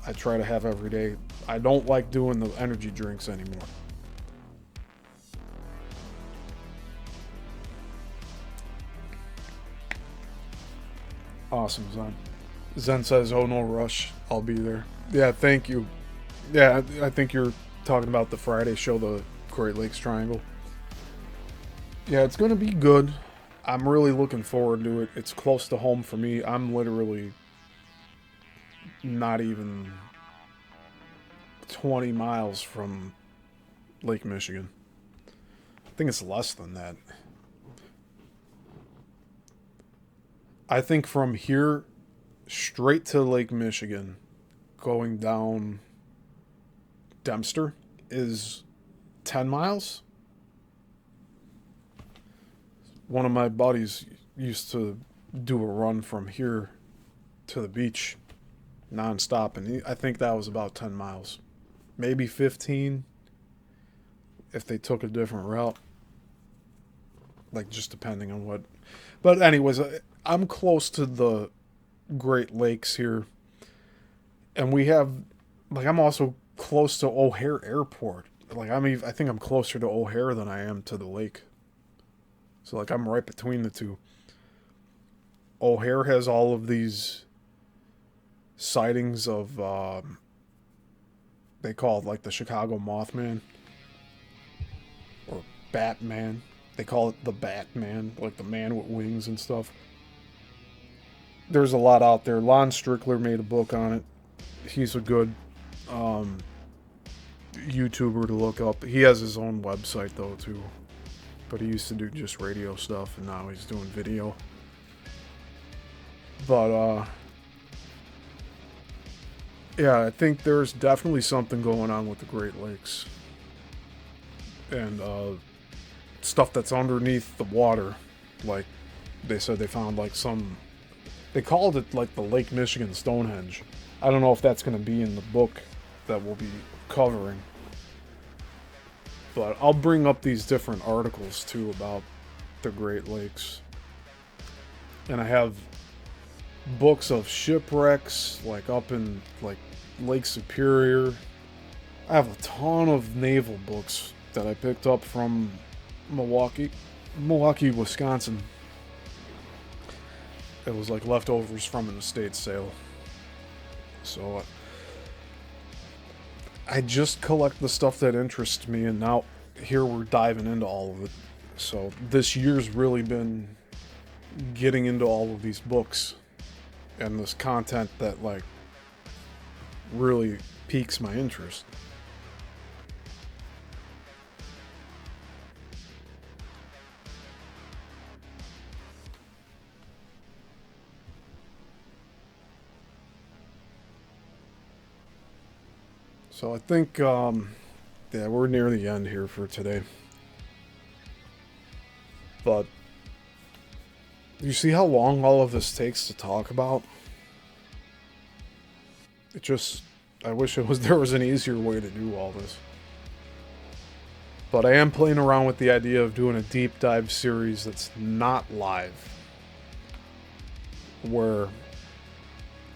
I try to have every day. I don't like doing the energy drinks anymore. Awesome, Zen. Zen says, oh, no rush. I'll be there. Yeah, thank you. Yeah, I think you're talking about the Friday show, the Great Lakes Triangle. Yeah, it's going to be good. I'm really looking forward to it. It's close to home for me. I'm literally not even 20 miles from Lake Michigan. I think it's less than that. I think from here straight to Lake Michigan, going down Dempster, is 10 miles. One of my buddies used to do a run from here to the beach nonstop, and I think that was about 10 miles. Maybe 15 if they took a different route. Like, just depending on what. But anyways, I'm close to the Great Lakes here. And we have, like, I'm also close to O'Hare Airport. Like, I think I'm closer to O'Hare than I am to the lake. So, like, I'm right between the two. O'Hare has all of these sightings of, they call it, like, the Chicago Mothman. Or Batman. They call it the Batman, like the man with wings and stuff. There's a lot out there. Lon Strickler made a book on it. He's a good YouTuber to look up. He has his own website, though, too. But he used to do just radio stuff, and now he's doing video. But, Yeah, I think there's definitely something going on with the Great Lakes and stuff that's underneath the water. Like they said, they found like some. They called it like the Lake Michigan Stonehenge. I don't know if that's going to be in the book that we'll be covering. But I'll bring up these different articles too about the Great Lakes. And I have books of shipwrecks, like up in like Lake Superior. I have a ton of naval books that I picked up from Milwaukee, Wisconsin. It was like leftovers from an estate sale. So I just collect the stuff that interests me, and now here we're diving into all of it. So this year's really been getting into all of these books and this content that like really piques my interest. So I think, yeah, we're near the end here for today. But you see how long all of this takes to talk about? It just, I wish there was an easier way to do all this. But I am playing around with the idea of doing a deep dive series that's not live, where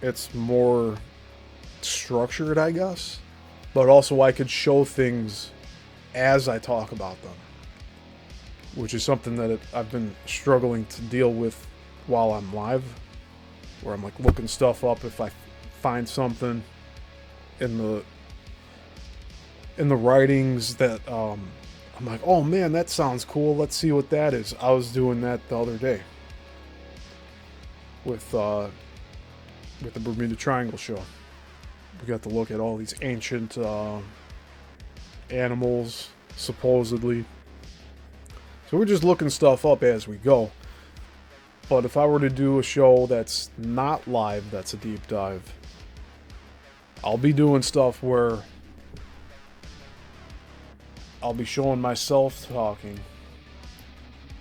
it's more structured, I guess. But also I could show things as I talk about them, which is something that I've been struggling to deal with while I'm live, where I'm like looking stuff up if I find something in the writings that I'm like, oh man, that sounds cool. Let's see what that is. I was doing that the other day with the Bermuda Triangle show. We got to look at all these ancient animals, supposedly. So we're just looking stuff up as we go. But if I were to do a show that's not live, that's a deep dive, I'll be doing stuff where I'll be showing myself talking,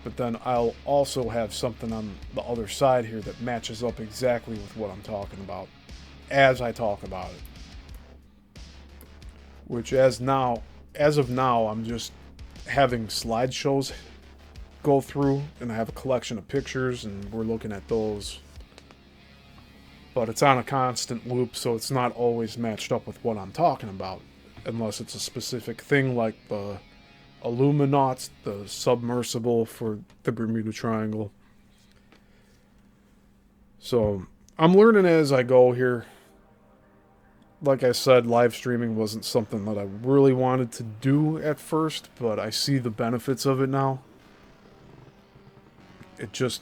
but then I'll also have something on the other side here that matches up exactly with what I'm talking about as I talk about it. Which as of now, I'm just having slideshows go through, and I have a collection of pictures, and we're looking at those. But it's on a constant loop, so it's not always matched up with what I'm talking about, unless it's a specific thing like the Illuminauts, the submersible for the Bermuda Triangle. So I'm learning as I go here. Like I said, live streaming wasn't something that I really wanted to do at first, but I see the benefits of it now. It just,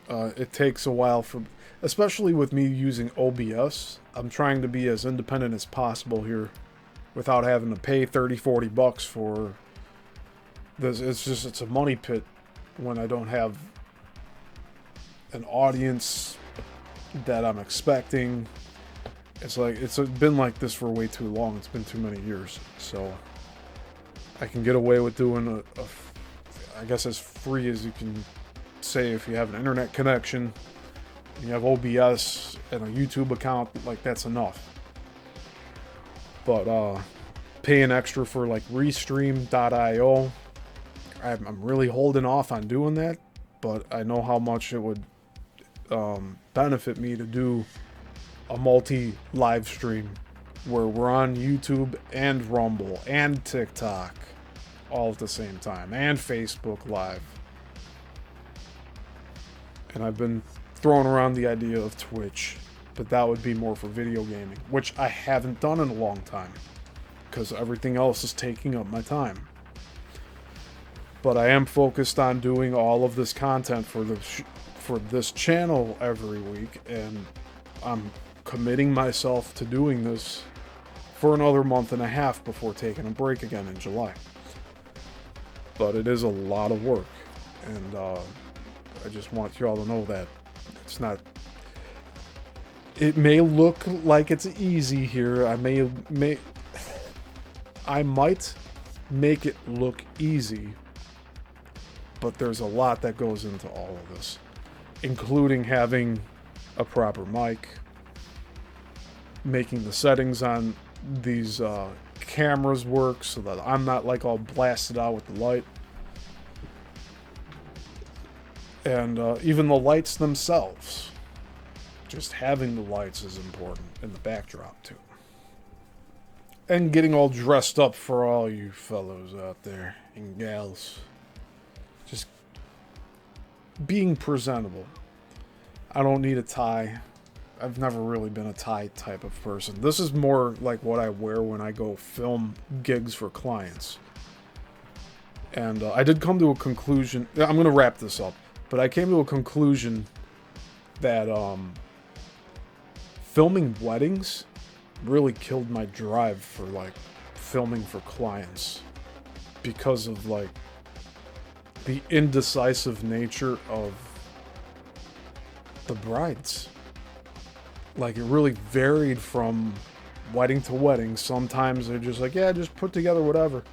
it takes a while for, especially with me using OBS. I'm trying to be as independent as possible here without having to pay $30-40 for this. It's a money pit when I don't have an audience that I'm expecting. It's like, it's been like this for way too long. It's been too many years. So I can get away with doing I guess as free as you can say if you have an internet connection, you have OBS and a YouTube account, like that's enough. But paying extra for like Restream.io, I'm really holding off on doing that, but I know how much it would benefit me to do a multi-live stream where we're on YouTube and Rumble and TikTok all at the same time, and Facebook Live. And I've been throwing around the idea of Twitch, but that would be more for video gaming, which I haven't done in a long time because everything else is taking up my time. But I am focused on doing all of this content for this channel every week, and I'm committing myself to doing this for another month and a half before taking a break again in July. But it is a lot of work, and I just want you all to know that it's not It may look like it's easy here. I might make it look easy, but there's a lot that goes into all of this, including having a proper mic, making the settings on these cameras work so that I'm not like all blasted out with the light, and even the lights themselves. Just having the lights is important, and the backdrop too. And getting all dressed up for all you fellows out there and gals. Just being presentable. I don't need a tie. I've never really been a tie type of person. This is more like what I wear when I go film gigs for clients. And I did come to a conclusion. I'm going to wrap this up. But I came to a conclusion that filming weddings really killed my drive for like filming for clients, because of like the indecisive nature of the brides. Like, it really varied from wedding to wedding. Sometimes they're just like, yeah, just put together whatever.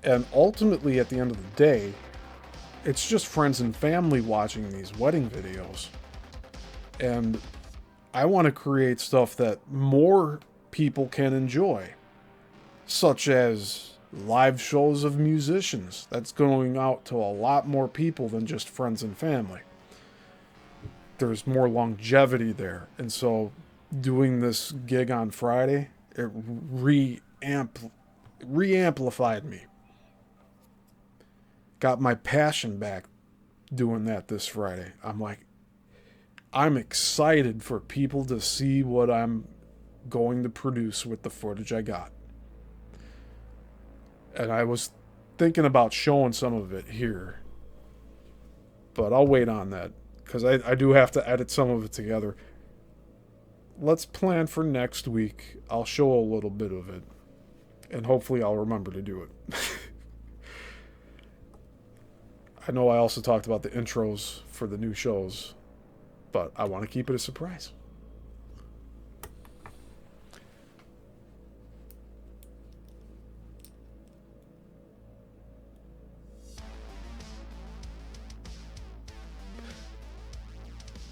And ultimately, at the end of the day, it's just friends and family watching these wedding videos. And I want to create stuff that more people can enjoy, such as live shows of musicians. That's going out to a lot more people than just friends and family. There's more longevity there. And so doing this gig on Friday, it re-amplified me. Got my passion back doing that this Friday. I'm excited for people to see what I'm going to produce with the footage I got. And I was thinking about showing some of it here, but I'll wait on that, because I do have to edit some of it together. Let's plan for next week. I'll show a little bit of it, and hopefully I'll remember to do it. I know I also talked about the intros for the new shows, but I want to keep it a surprise.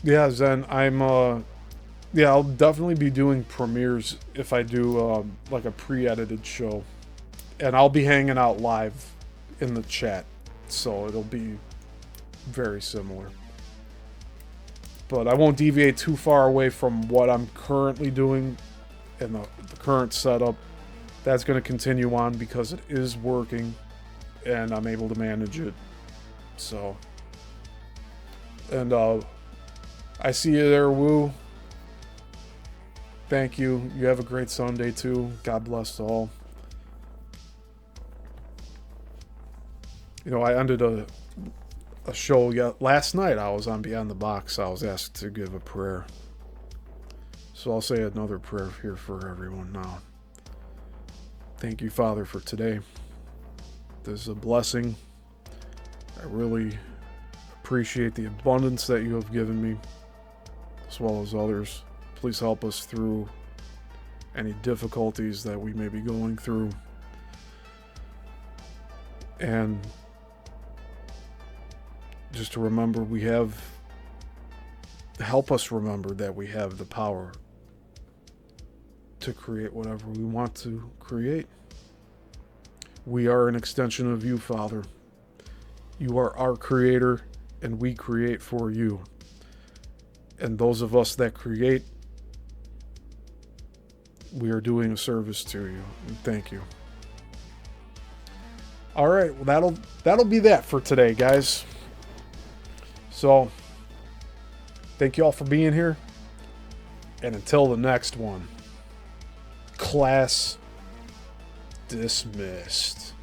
Yeah, Zen, I'll definitely be doing premieres if I do like a pre-edited show. And I'll be hanging out live in the chat, so it'll be very similar. But I won't deviate too far away from what I'm currently doing and the current setup. That's going to continue on because it is working and I'm able to manage it. So, and I see you there, Woo. Thank you. You have a great Sunday too. God bless all. You know, I ended a show last night. I was on Beyond the Box. I was asked to give a prayer. So I'll say another prayer here for everyone now. Thank you, Father, for today. This is a blessing. I really appreciate the abundance that you have given me, as well as others. Please help us through any difficulties that we may be going through. And just to remember, help us remember that we have the power to create whatever we want to create. We are an extension of you, Father. You are our creator, and we create for you. And those of us that create, we are doing a service to you. And thank you. All right, well, that'll be that for today, guys. So, thank you all for being here. And until the next one, class dismissed.